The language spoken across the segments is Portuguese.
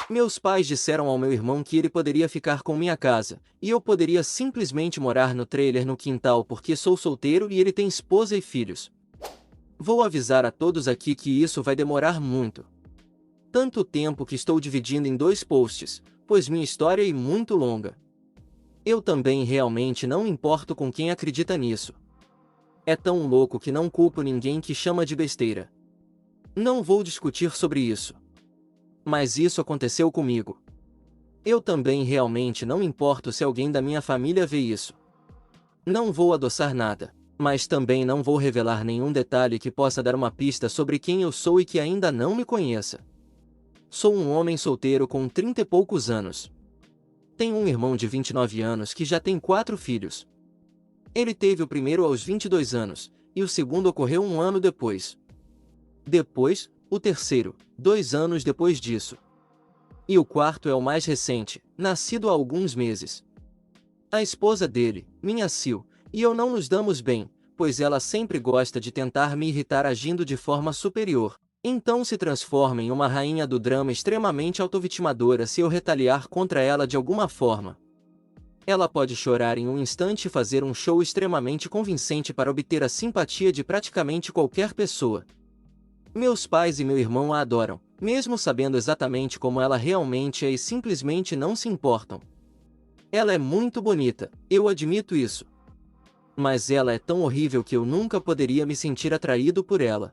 Meus pais disseram ao meu irmão que ele poderia ficar com minha casa, e eu poderia simplesmente morar no trailer no quintal porque sou solteiro e ele tem esposa e filhos. Vou avisar a todos aqui que isso vai demorar muito. Tanto tempo que estou dividindo em dois posts, pois minha história é muito longa. Eu também realmente não me importo com quem acredita nisso. É tão louco que não culpo ninguém que chama de besteira. Não vou discutir sobre isso. Mas isso aconteceu comigo. Eu também realmente não me importo se alguém da minha família vê isso. Não vou adoçar nada, mas também não vou revelar nenhum detalhe que possa dar uma pista sobre quem eu sou e que ainda não me conheça. Sou um homem solteiro com 30 e poucos anos. Tenho um irmão de 29 anos que já tem 4 filhos. Ele teve o primeiro aos 22 anos, e o segundo ocorreu um ano depois. Depois, o terceiro, 2 anos depois disso. E o quarto é o mais recente, nascido há alguns meses. A esposa dele, minha Sil, e eu não nos damos bem, pois ela sempre gosta de tentar me irritar agindo de forma superior. Então se transforma em uma rainha do drama extremamente autovitimadora se eu retaliar contra ela de alguma forma. Ela pode chorar em um instante e fazer um show extremamente convincente para obter a simpatia de praticamente qualquer pessoa. Meus pais e meu irmão a adoram, mesmo sabendo exatamente como ela realmente é e simplesmente não se importam. Ela é muito bonita, eu admito isso. Mas ela é tão horrível que eu nunca poderia me sentir atraído por ela.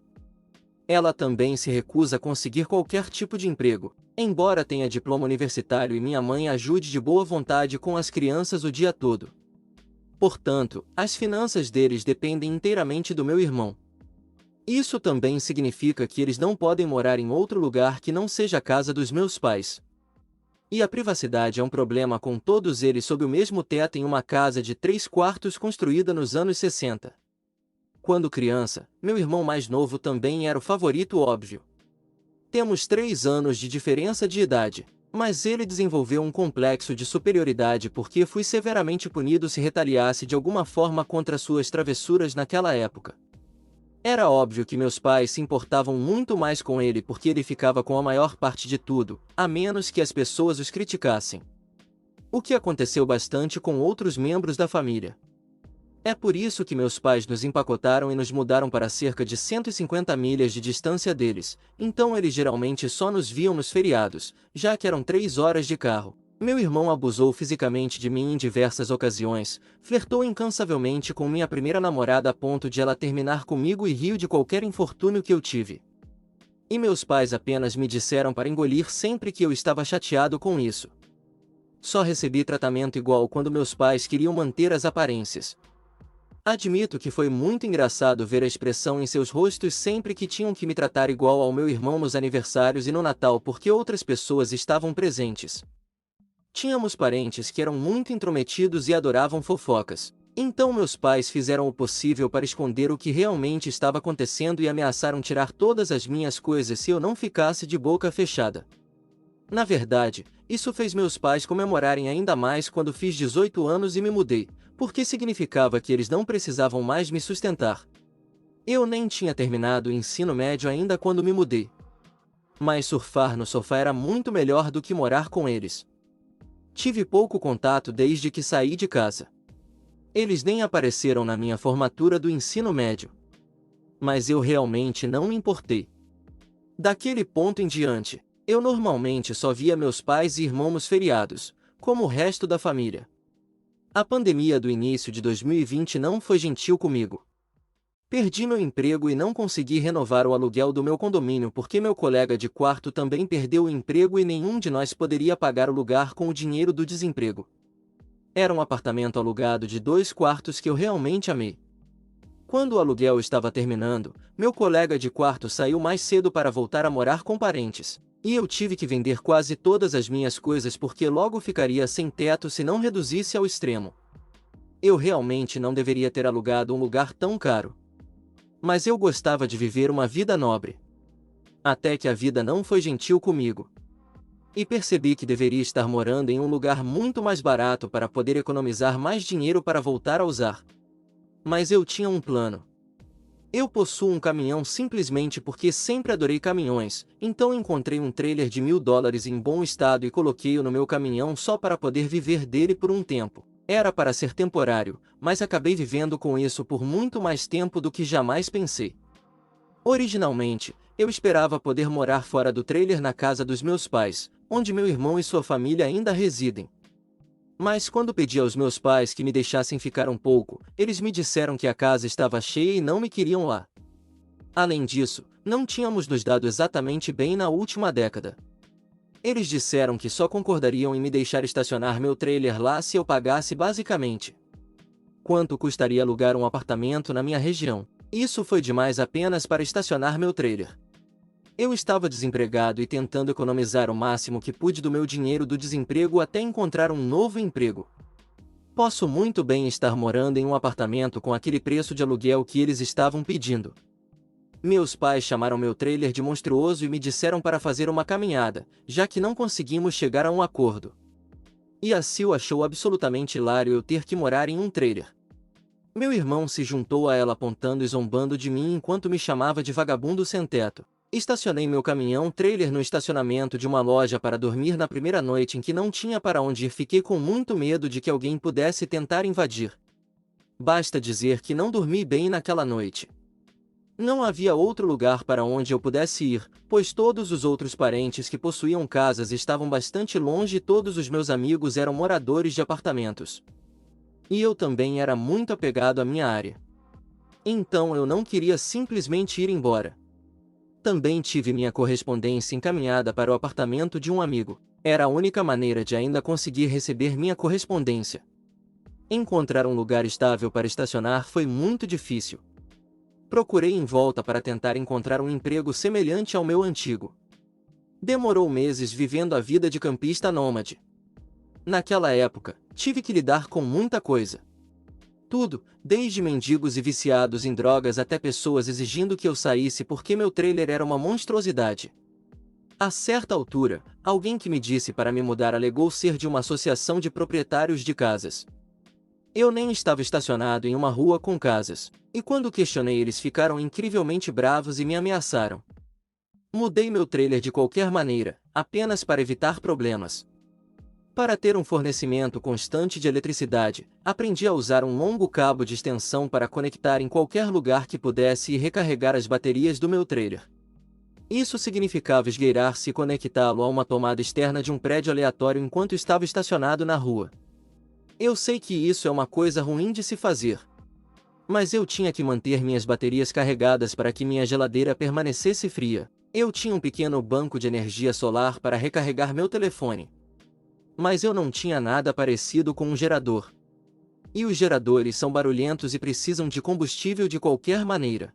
Ela também se recusa a conseguir qualquer tipo de emprego, embora tenha diploma universitário e minha mãe ajude de boa vontade com as crianças o dia todo. Portanto, as finanças deles dependem inteiramente do meu irmão. Isso também significa que eles não podem morar em outro lugar que não seja a casa dos meus pais. E a privacidade é um problema com todos eles sob o mesmo teto em uma casa de 3 quartos construída nos anos 60. Quando criança, meu irmão mais novo também era o favorito óbvio. Temos 3 anos de diferença de idade, mas ele desenvolveu um complexo de superioridade porque fui severamente punido se retaliasse de alguma forma contra suas travessuras naquela época. Era óbvio que meus pais se importavam muito mais com ele porque ele ficava com a maior parte de tudo, a menos que as pessoas os criticassem. O que aconteceu bastante com outros membros da família. É por isso que meus pais nos empacotaram e nos mudaram para cerca de 150 milhas de distância deles, então eles geralmente só nos viam nos feriados, já que eram 3 horas de carro. Meu irmão abusou fisicamente de mim em diversas ocasiões, flertou incansavelmente com minha primeira namorada a ponto de ela terminar comigo e riu de qualquer infortúnio que eu tive. E meus pais apenas me disseram para engolir sempre que eu estava chateado com isso. Só recebi tratamento igual quando meus pais queriam manter as aparências. Admito que foi muito engraçado ver a expressão em seus rostos sempre que tinham que me tratar igual ao meu irmão nos aniversários e no Natal porque outras pessoas estavam presentes. Tínhamos parentes que eram muito intrometidos e adoravam fofocas. Então meus pais fizeram o possível para esconder o que realmente estava acontecendo e ameaçaram tirar todas as minhas coisas se eu não ficasse de boca fechada. Na verdade, isso fez meus pais comemorarem ainda mais quando fiz 18 anos e me mudei, porque significava que eles não precisavam mais me sustentar. Eu nem tinha terminado o ensino médio ainda quando me mudei. Mas surfar no sofá era muito melhor do que morar com eles. Tive pouco contato desde que saí de casa. Eles nem apareceram na minha formatura do ensino médio. Mas eu realmente não me importei. Daquele ponto em diante, eu normalmente só via meus pais e irmãos nos feriados, como o resto da família. A pandemia do início de 2020 não foi gentil comigo. Perdi meu emprego e não consegui renovar o aluguel do meu condomínio porque meu colega de quarto também perdeu o emprego e nenhum de nós poderia pagar o lugar com o dinheiro do desemprego. Era um apartamento alugado de 2 quartos que eu realmente amei. Quando o aluguel estava terminando, meu colega de quarto saiu mais cedo para voltar a morar com parentes, e eu tive que vender quase todas as minhas coisas porque logo ficaria sem teto se não reduzisse ao extremo. Eu realmente não deveria ter alugado um lugar tão caro. Mas eu gostava de viver uma vida nobre. Até que a vida não foi gentil comigo. E percebi que deveria estar morando em um lugar muito mais barato para poder economizar mais dinheiro para voltar a usar. Mas eu tinha um plano. Eu possuo um caminhão simplesmente porque sempre adorei caminhões, então encontrei um trailer de $1000 em bom estado e coloquei-o no meu caminhão só para poder viver dele por um tempo. Era para ser temporário, mas acabei vivendo com isso por muito mais tempo do que jamais pensei. Originalmente, eu esperava poder morar fora do trailer na casa dos meus pais, onde meu irmão e sua família ainda residem. Mas quando pedi aos meus pais que me deixassem ficar um pouco, eles me disseram que a casa estava cheia e não me queriam lá. Além disso, não tínhamos nos dado exatamente bem na última década. Eles disseram que só concordariam em me deixar estacionar meu trailer lá se eu pagasse basicamente quanto custaria alugar um apartamento na minha região. Isso foi demais apenas para estacionar meu trailer. Eu estava desempregado e tentando economizar o máximo que pude do meu dinheiro do desemprego até encontrar um novo emprego. Posso muito bem estar morando em um apartamento com aquele preço de aluguel que eles estavam pedindo. Meus pais chamaram meu trailer de monstruoso e me disseram para fazer uma caminhada, já que não conseguimos chegar a um acordo. E a Sil achou absolutamente hilário eu ter que morar em um trailer. Meu irmão se juntou a ela apontando e zombando de mim enquanto me chamava de vagabundo sem teto. Estacionei meu caminhão-trailer no estacionamento de uma loja para dormir na primeira noite em que não tinha para onde ir. Fiquei com muito medo de que alguém pudesse tentar invadir. Basta dizer que não dormi bem naquela noite. Não havia outro lugar para onde eu pudesse ir, pois todos os outros parentes que possuíam casas estavam bastante longe e todos os meus amigos eram moradores de apartamentos. E eu também era muito apegado à minha área. Então eu não queria simplesmente ir embora. Também tive minha correspondência encaminhada para o apartamento de um amigo. Era a única maneira de ainda conseguir receber minha correspondência. Encontrar um lugar estável para estacionar foi muito difícil. Procurei em volta para tentar encontrar um emprego semelhante ao meu antigo. Demorou meses vivendo a vida de campista nômade. Naquela época, tive que lidar com muita coisa. Tudo, desde mendigos e viciados em drogas até pessoas exigindo que eu saísse porque meu trailer era uma monstruosidade. A certa altura, alguém que me disse para me mudar alegou ser de uma associação de proprietários de casas. Eu nem estava estacionado em uma rua com casas, e quando questionei eles ficaram incrivelmente bravos e me ameaçaram. Mudei meu trailer de qualquer maneira, apenas para evitar problemas. Para ter um fornecimento constante de eletricidade, aprendi a usar um longo cabo de extensão para conectar em qualquer lugar que pudesse e recarregar as baterias do meu trailer. Isso significava esgueirar-se e conectá-lo a uma tomada externa de um prédio aleatório enquanto estava estacionado na rua. Eu sei que isso é uma coisa ruim de se fazer. Mas eu tinha que manter minhas baterias carregadas para que minha geladeira permanecesse fria. Eu tinha um pequeno banco de energia solar para recarregar meu telefone. Mas eu não tinha nada parecido com um gerador. E os geradores são barulhentos e precisam de combustível de qualquer maneira.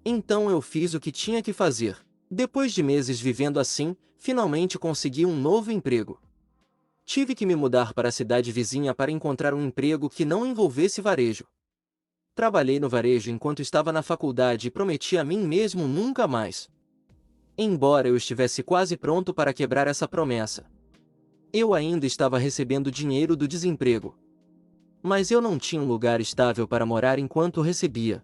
Então eu fiz o que tinha que fazer. Depois de meses vivendo assim, finalmente consegui um novo emprego. Tive que me mudar para a cidade vizinha para encontrar um emprego que não envolvesse varejo. Trabalhei no varejo enquanto estava na faculdade e prometi a mim mesmo nunca mais. Embora eu estivesse quase pronto para quebrar essa promessa. Eu ainda estava recebendo dinheiro do desemprego. Mas eu não tinha um lugar estável para morar enquanto recebia.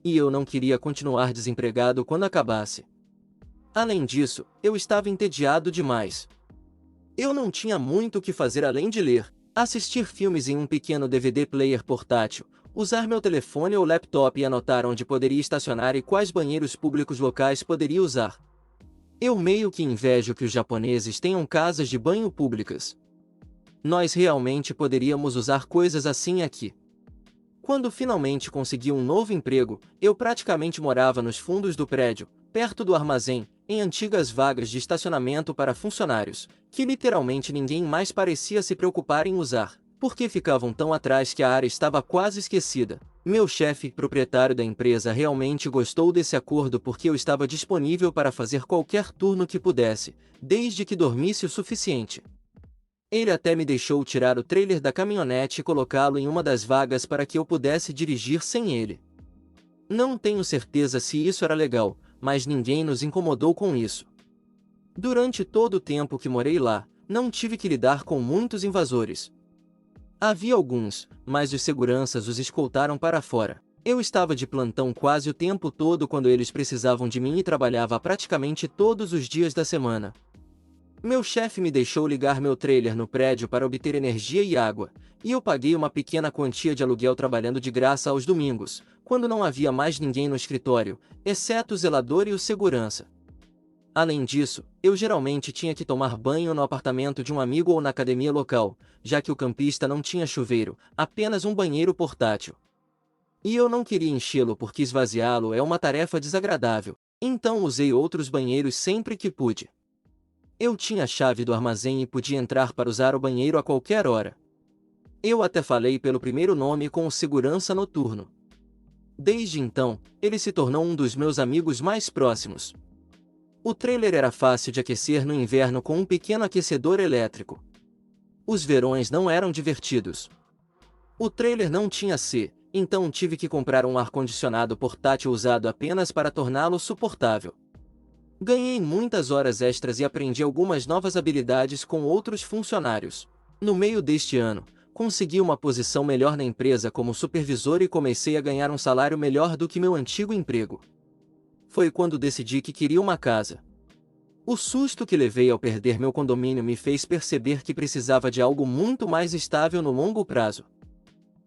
E eu não queria continuar desempregado quando acabasse. Além disso, eu estava entediado demais. Eu não tinha muito o que fazer além de ler, assistir filmes em um pequeno DVD player portátil, usar meu telefone ou laptop e anotar onde poderia estacionar e quais banheiros públicos locais poderia usar. Eu meio que invejo que os japoneses tenham casas de banho públicas. Nós realmente poderíamos usar coisas assim aqui. Quando finalmente consegui um novo emprego, eu praticamente morava nos fundos do prédio, perto do armazém, em antigas vagas de estacionamento para funcionários, que literalmente ninguém mais parecia se preocupar em usar, porque ficavam tão atrás que a área estava quase esquecida. Meu chefe, proprietário da empresa, realmente gostou desse acordo porque eu estava disponível para fazer qualquer turno que pudesse, desde que dormisse o suficiente. Ele até me deixou tirar o trailer da caminhonete e colocá-lo em uma das vagas para que eu pudesse dirigir sem ele. Não tenho certeza se isso era legal, mas ninguém nos incomodou com isso. Durante todo o tempo que morei lá, não tive que lidar com muitos invasores. Havia alguns, mas os seguranças os escoltaram para fora. Eu estava de plantão quase o tempo todo quando eles precisavam de mim e trabalhava praticamente todos os dias da semana. Meu chefe me deixou ligar meu trailer no prédio para obter energia e água, e eu paguei uma pequena quantia de aluguel trabalhando de graça aos domingos, quando não havia mais ninguém no escritório, exceto o zelador e o segurança. Além disso, eu geralmente tinha que tomar banho no apartamento de um amigo ou na academia local, já que o campista não tinha chuveiro, apenas um banheiro portátil. E eu não queria enchê-lo porque esvaziá-lo é uma tarefa desagradável, então usei outros banheiros sempre que pude. Eu tinha a chave do armazém e podia entrar para usar o banheiro a qualquer hora. Eu até falei pelo primeiro nome com o segurança noturno. Desde então, ele se tornou um dos meus amigos mais próximos. O trailer era fácil de aquecer no inverno com um pequeno aquecedor elétrico. Os verões não eram divertidos. O trailer não tinha AC, então tive que comprar um ar-condicionado portátil usado apenas para torná-lo suportável. Ganhei muitas horas extras e aprendi algumas novas habilidades com outros funcionários. No meio deste ano, consegui uma posição melhor na empresa como supervisor e comecei a ganhar um salário melhor do que meu antigo emprego. Foi quando decidi que queria uma casa. O susto que levei ao perder meu condomínio me fez perceber que precisava de algo muito mais estável no longo prazo.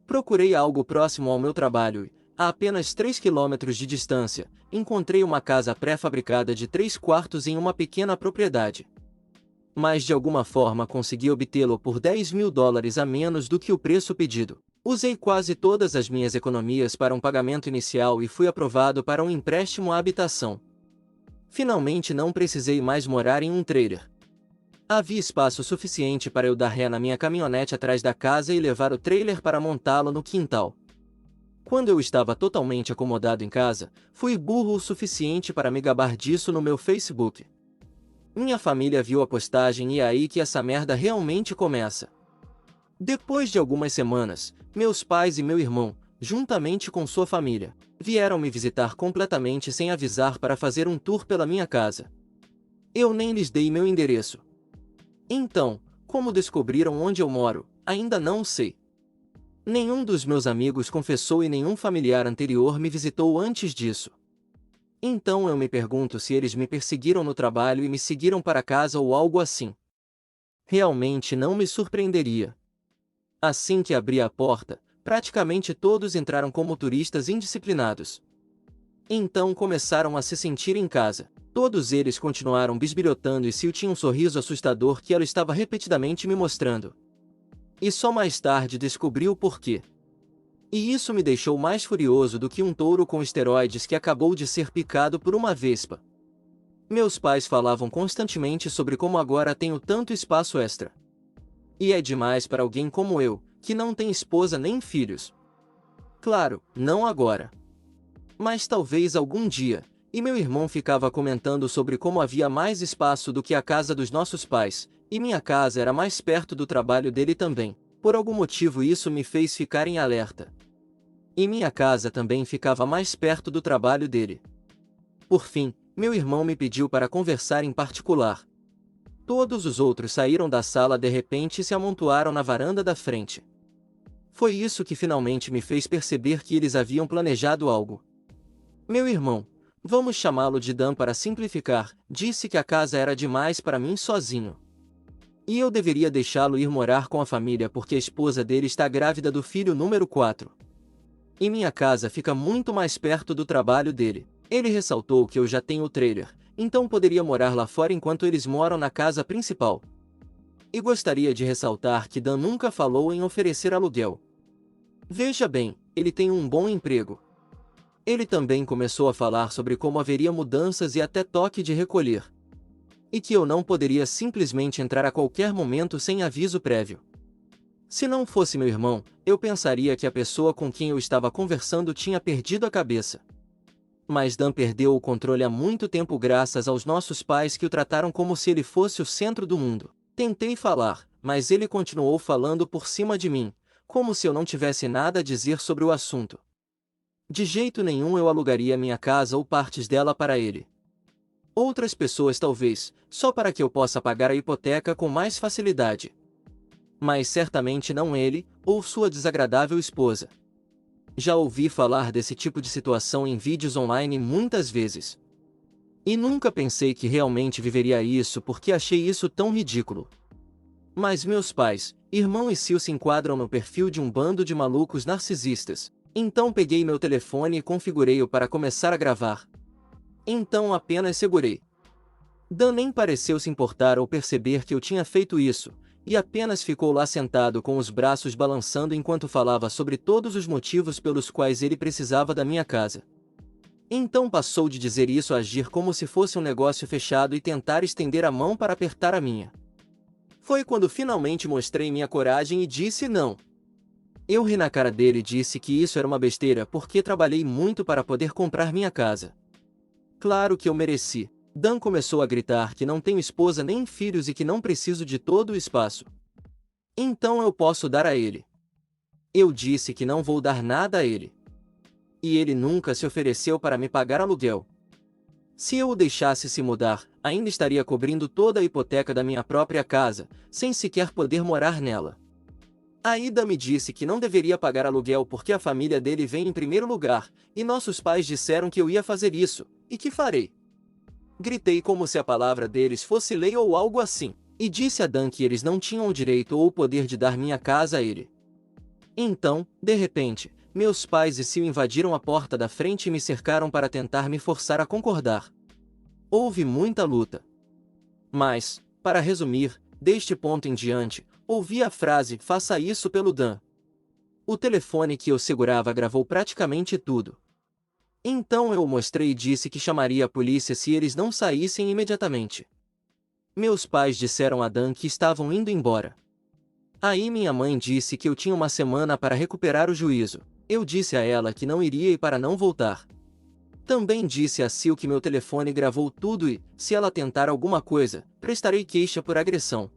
Procurei algo próximo ao meu trabalho e, a apenas 3 quilômetros de distância, encontrei uma casa pré-fabricada de 3 quartos em uma pequena propriedade. Mas de alguma forma consegui obtê-lo por $10.000 a menos do que o preço pedido. Usei quase todas as minhas economias para um pagamento inicial e fui aprovado para um empréstimo à habitação. Finalmente não precisei mais morar em um trailer. Havia espaço suficiente para eu dar ré na minha caminhonete atrás da casa e levar o trailer para montá-lo no quintal. Quando eu estava totalmente acomodado em casa, fui burro o suficiente para me gabar disso no meu Facebook. Minha família viu a postagem e é aí que essa merda realmente começa. Depois de algumas semanas, meus pais e meu irmão, juntamente com sua família, vieram me visitar completamente sem avisar para fazer um tour pela minha casa. Eu nem lhes dei meu endereço. Então, como descobriram onde eu moro, ainda não sei. Nenhum dos meus amigos confessou e nenhum familiar anterior me visitou antes disso. Então eu me pergunto se eles me perseguiram no trabalho e me seguiram para casa ou algo assim. Realmente não me surpreenderia. Assim que abri a porta, praticamente todos entraram como turistas indisciplinados. Então começaram a se sentir em casa. Todos eles continuaram bisbilhotando e Sil tinha um sorriso assustador que ela estava repetidamente me mostrando. E só mais tarde descobri o porquê. E isso me deixou mais furioso do que um touro com esteroides que acabou de ser picado por uma vespa. Meus pais falavam constantemente sobre como agora tenho tanto espaço extra. E é demais para alguém como eu, que não tem esposa nem filhos. Claro, não agora. Mas talvez algum dia. E meu irmão ficava comentando sobre como havia mais espaço do que a casa dos nossos pais, e minha casa era mais perto do trabalho dele também. Por algum motivo isso me fez ficar em alerta. E minha casa também ficava mais perto do trabalho dele. Por fim, meu irmão me pediu para conversar em particular. Todos os outros saíram da sala de repente e se amontoaram na varanda da frente. Foi isso que finalmente me fez perceber que eles haviam planejado algo. Meu irmão, vamos chamá-lo de Dan para simplificar, disse que a casa era demais para mim sozinho. E eu deveria deixá-lo ir morar com a família porque a esposa dele está grávida do filho número 4. E minha casa fica muito mais perto do trabalho dele. Ele ressaltou que eu já tenho o trailer, então poderia morar lá fora enquanto eles moram na casa principal. E gostaria de ressaltar que Dan nunca falou em oferecer aluguel. Veja bem, ele tem um bom emprego. Ele também começou a falar sobre como haveria mudanças e até toque de recolher. E que eu não poderia simplesmente entrar a qualquer momento sem aviso prévio. Se não fosse meu irmão, eu pensaria que a pessoa com quem eu estava conversando tinha perdido a cabeça. Mas Dan perdeu o controle há muito tempo graças aos nossos pais que o trataram como se ele fosse o centro do mundo. Tentei falar, mas ele continuou falando por cima de mim, como se eu não tivesse nada a dizer sobre o assunto. De jeito nenhum eu alugaria minha casa ou partes dela para ele. Outras pessoas talvez, só para que eu possa pagar a hipoteca com mais facilidade. Mas certamente não ele, ou sua desagradável esposa. Já ouvi falar desse tipo de situação em vídeos online muitas vezes. E nunca pensei que realmente viveria isso porque achei isso tão ridículo. Mas meus pais, irmão e tio se enquadram no perfil de um bando de malucos narcisistas. Então peguei meu telefone e configurei-o para começar a gravar. Então apenas segurei. Dan nem pareceu se importar ou perceber que eu tinha feito isso, e apenas ficou lá sentado com os braços balançando enquanto falava sobre todos os motivos pelos quais ele precisava da minha casa. Então passou de dizer isso a agir como se fosse um negócio fechado e tentar estender a mão para apertar a minha. Foi quando finalmente mostrei minha coragem e disse não. Eu ri na cara dele e disse que isso era uma besteira porque trabalhei muito para poder comprar minha casa. Claro que eu mereci. Dan começou a gritar que não tenho esposa nem filhos e que não preciso de todo o espaço. Então eu posso dar a ele. Eu disse que não vou dar nada a ele. E ele nunca se ofereceu para me pagar aluguel. Se eu o deixasse se mudar, ainda estaria cobrindo toda a hipoteca da minha própria casa, sem sequer poder morar nela. A Ida me disse que não deveria pagar aluguel porque a família dele vem em primeiro lugar, e nossos pais disseram que eu ia fazer isso, e que farei. Gritei como se a palavra deles fosse lei ou algo assim, e disse a Dan que eles não tinham o direito ou o poder de dar minha casa a ele. Então, de repente, meus pais e tio invadiram a porta da frente e me cercaram para tentar me forçar a concordar. Houve muita luta. Mas, para resumir, deste ponto em diante, ouvi a frase "faça isso pelo Dan". O telefone que eu segurava gravou praticamente tudo. Então eu o mostrei e disse que chamaria a polícia se eles não saíssem imediatamente. Meus pais disseram a Dan que estavam indo embora. Aí minha mãe disse que eu tinha uma semana para recuperar o juízo. Eu disse a ela que não iria e para não voltar. Também disse a Sil que meu telefone gravou tudo e, se ela tentar alguma coisa, prestarei queixa por agressão.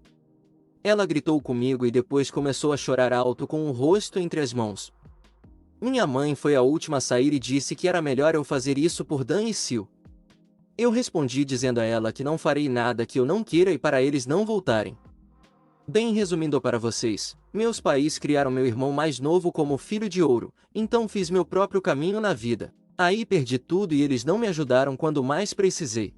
Ela gritou comigo e depois começou a chorar alto com o rosto entre as mãos. Minha mãe foi a última a sair e disse que era melhor eu fazer isso por Dan e Sil. Eu respondi dizendo a ela que não farei nada que eu não queira e para eles não voltarem. Bem resumindo para vocês, meus pais criaram meu irmão mais novo como filho de ouro, então fiz meu próprio caminho na vida. Aí perdi tudo e eles não me ajudaram quando mais precisei.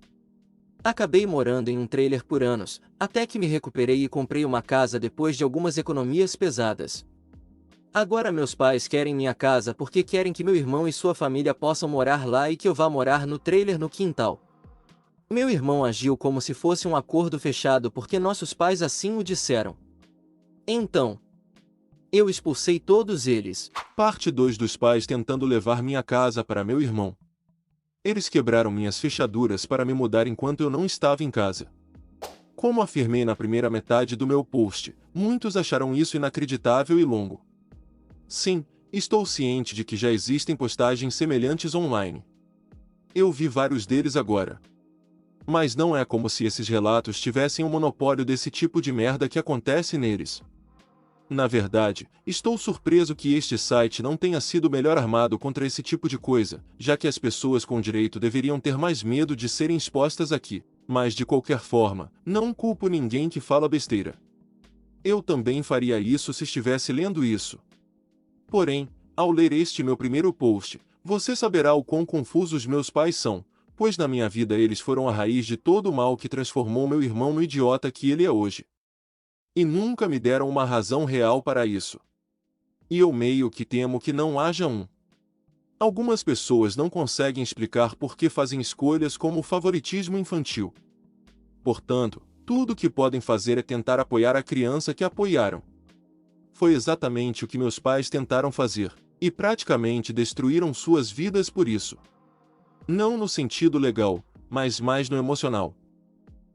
Acabei morando em um trailer por anos, até que me recuperei e comprei uma casa depois de algumas economias pesadas. Agora meus pais querem minha casa porque querem que meu irmão e sua família possam morar lá e que eu vá morar no trailer no quintal. Meu irmão agiu como se fosse um acordo fechado porque nossos pais assim o disseram. Então, eu expulsei todos eles. Parte 2 dos pais tentando levar minha casa para meu irmão. Eles quebraram minhas fechaduras para me mudar enquanto eu não estava em casa. Como afirmei na primeira metade do meu post, muitos acharam isso inacreditável e longo. Sim, estou ciente de que já existem postagens semelhantes online. Eu vi vários deles agora. Mas não é como se esses relatos tivessem um monopólio desse tipo de merda que acontece neles. Na verdade, estou surpreso que este site não tenha sido melhor armado contra esse tipo de coisa, já que as pessoas com direito deveriam ter mais medo de serem expostas aqui. Mas de qualquer forma, não culpo ninguém que fala besteira. Eu também faria isso se estivesse lendo isso. Porém, ao ler este meu primeiro post, você saberá o quão confusos meus pais são, pois na minha vida eles foram a raiz de todo o mal que transformou meu irmão no idiota que ele é hoje. E nunca me deram uma razão real para isso. E eu meio que temo que não haja um. Algumas pessoas não conseguem explicar por que fazem escolhas como o favoritismo infantil. Portanto, tudo o que podem fazer é tentar apoiar a criança que apoiaram. Foi exatamente o que meus pais tentaram fazer, e praticamente destruíram suas vidas por isso. Não no sentido legal, mas mais no emocional.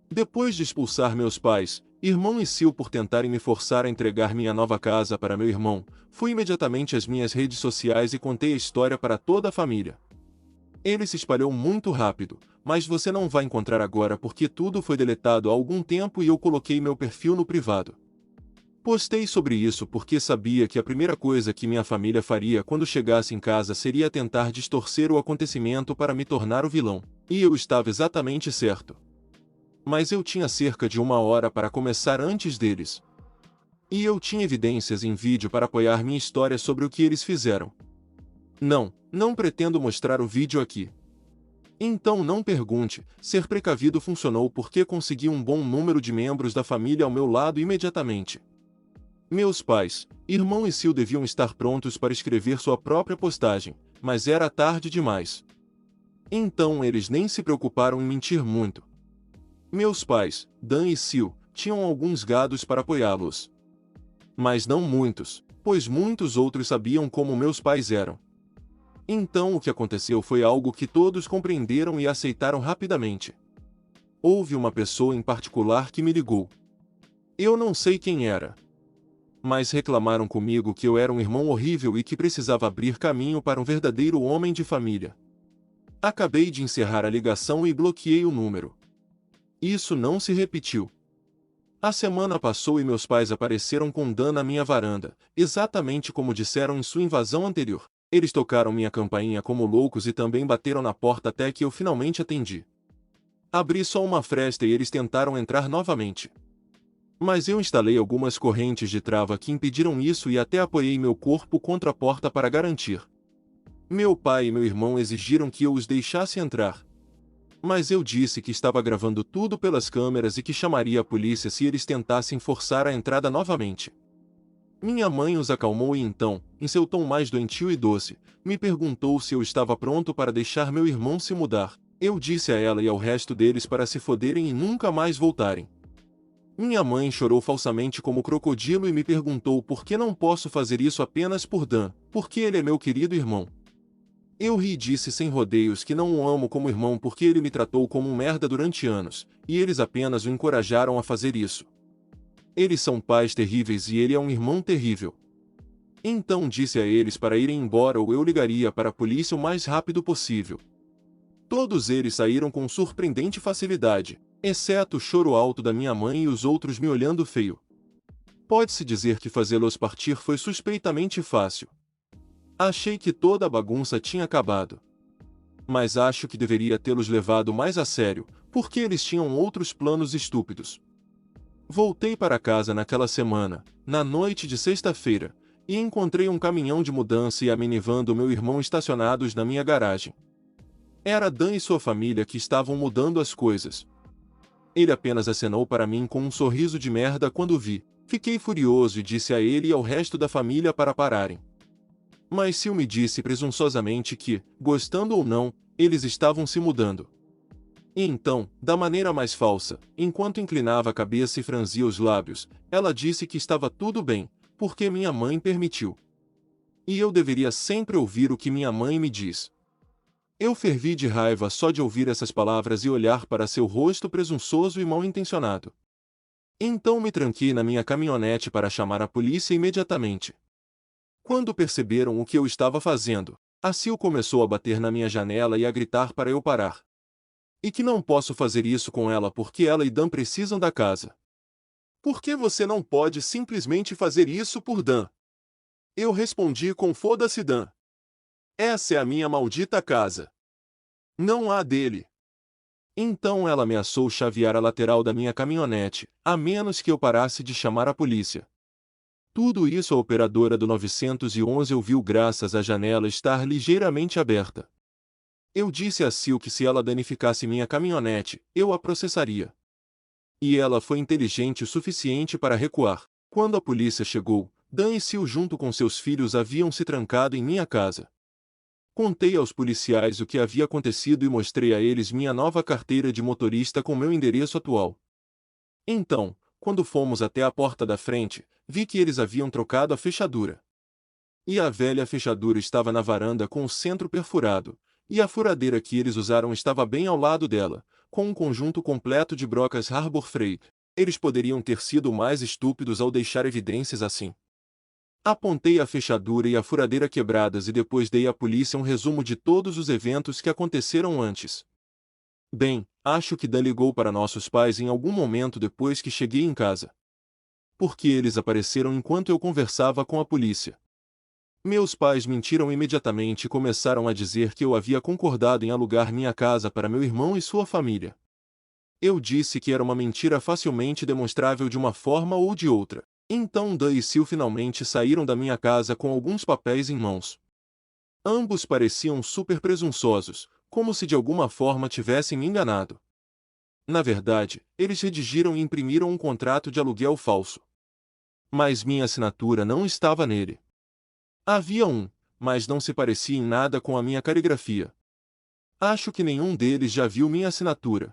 Depois de expulsar meus pais, irmão e Sil por tentarem me forçar a entregar minha nova casa para meu irmão, fui imediatamente às minhas redes sociais e contei a história para toda a família. Ele se espalhou muito rápido, mas você não vai encontrar agora porque tudo foi deletado há algum tempo e eu coloquei meu perfil no privado. Postei sobre isso porque sabia que a primeira coisa que minha família faria quando chegasse em casa seria tentar distorcer o acontecimento para me tornar o vilão. E eu estava exatamente certo. Mas eu tinha cerca de 1 hora para começar antes deles. E eu tinha evidências em vídeo para apoiar minha história sobre o que eles fizeram. Não pretendo mostrar o vídeo aqui. Então não pergunte, ser precavido funcionou porque consegui um bom número de membros da família ao meu lado imediatamente. Meus pais, irmão e Sil deviam estar prontos para escrever sua própria postagem, mas era tarde demais. Então eles nem se preocuparam em mentir muito. Meus pais, Dan e Sil, tinham alguns gados para apoiá-los. Mas não muitos, pois muitos outros sabiam como meus pais eram. Então o que aconteceu foi algo que todos compreenderam e aceitaram rapidamente. Houve uma pessoa em particular que me ligou. Eu não sei quem era. Mas reclamaram comigo que eu era um irmão horrível e que precisava abrir caminho para um verdadeiro homem de família. Acabei de encerrar a ligação e bloqueei o número. Isso não se repetiu. A semana passou e meus pais apareceram com Dan na minha varanda, exatamente como disseram em sua invasão anterior. Eles tocaram minha campainha como loucos e também bateram na porta até que eu finalmente atendi. Abri só uma fresta e eles tentaram entrar novamente. Mas eu instalei algumas correntes de trava que impediram isso e até apoiei meu corpo contra a porta para garantir. Meu pai e meu irmão exigiram que eu os deixasse entrar. Mas eu disse que estava gravando tudo pelas câmeras e que chamaria a polícia se eles tentassem forçar a entrada novamente. Minha mãe os acalmou e então, em seu tom mais doentio e doce, me perguntou se eu estava pronto para deixar meu irmão se mudar. Eu disse a ela e ao resto deles para se foderem e nunca mais voltarem. Minha mãe chorou falsamente como crocodilo e me perguntou por que não posso fazer isso apenas por Dan, porque ele é meu querido irmão. Eu ri e disse sem rodeios que não o amo como irmão porque ele me tratou como um merda durante anos, e eles apenas o encorajaram a fazer isso. Eles são pais terríveis e ele é um irmão terrível. Então disse a eles para irem embora ou eu ligaria para a polícia o mais rápido possível. Todos eles saíram com surpreendente facilidade, exceto o choro alto da minha mãe e os outros me olhando feio. Pode-se dizer que fazê-los partir foi suspeitamente fácil. Achei que toda a bagunça tinha acabado. Mas acho que deveria tê-los levado mais a sério, porque eles tinham outros planos estúpidos. Voltei para casa naquela semana, na noite de sexta-feira, e encontrei um caminhão de mudança e a minivan do meu irmão estacionados na minha garagem. Era Dan e sua família que estavam mudando as coisas. Ele apenas acenou para mim com um sorriso de merda quando vi. Fiquei furioso e disse a ele e ao resto da família para pararem. Mas Sil me disse presunçosamente que, gostando ou não, eles estavam se mudando. E então, da maneira mais falsa, enquanto inclinava a cabeça e franzia os lábios, ela disse que estava tudo bem, porque minha mãe permitiu. E eu deveria sempre ouvir o que minha mãe me diz. Eu fervi de raiva só de ouvir essas palavras e olhar para seu rosto presunçoso e mal-intencionado. Então me tranquei na minha caminhonete para chamar a polícia imediatamente. Quando perceberam o que eu estava fazendo, a Sil começou a bater na minha janela e a gritar para eu parar. E que não posso fazer isso com ela porque ela e Dan precisam da casa. Por que você não pode simplesmente fazer isso por Dan? Eu respondi com foda-se Dan. Essa é a minha maldita casa. Não há dele. Então ela ameaçou chavear a lateral da minha caminhonete, a menos que eu parasse de chamar a polícia. Tudo isso a operadora do 911 ouviu graças à janela estar ligeiramente aberta. Eu disse a Sil que se ela danificasse minha caminhonete, eu a processaria. E ela foi inteligente o suficiente para recuar. Quando a polícia chegou, Dan e Sil junto com seus filhos haviam se trancado em minha casa. Contei aos policiais o que havia acontecido e mostrei a eles minha nova carteira de motorista com meu endereço atual. Então, quando fomos até a porta da frente, vi que eles haviam trocado a fechadura. E a velha fechadura estava na varanda com o centro perfurado, e a furadeira que eles usaram estava bem ao lado dela, com um conjunto completo de brocas Harbor Freight. Eles poderiam ter sido mais estúpidos ao deixar evidências assim. Apontei a fechadura e a furadeira quebradas e depois dei à polícia um resumo de todos os eventos que aconteceram antes. Bem, acho que Dan ligou para nossos pais em algum momento depois que cheguei em casa. Porque eles apareceram enquanto eu conversava com a polícia. Meus pais mentiram imediatamente e começaram a dizer que eu havia concordado em alugar minha casa para meu irmão e sua família. Eu disse que era uma mentira facilmente demonstrável de uma forma ou de outra. Então Dan e Sil finalmente saíram da minha casa com alguns papéis em mãos. Ambos pareciam super presunçosos, como se de alguma forma tivessem me enganado. Na verdade, eles redigiram e imprimiram um contrato de aluguel falso. Mas minha assinatura não estava nele. Havia um, mas não se parecia em nada com a minha caligrafia. Acho que nenhum deles já viu minha assinatura.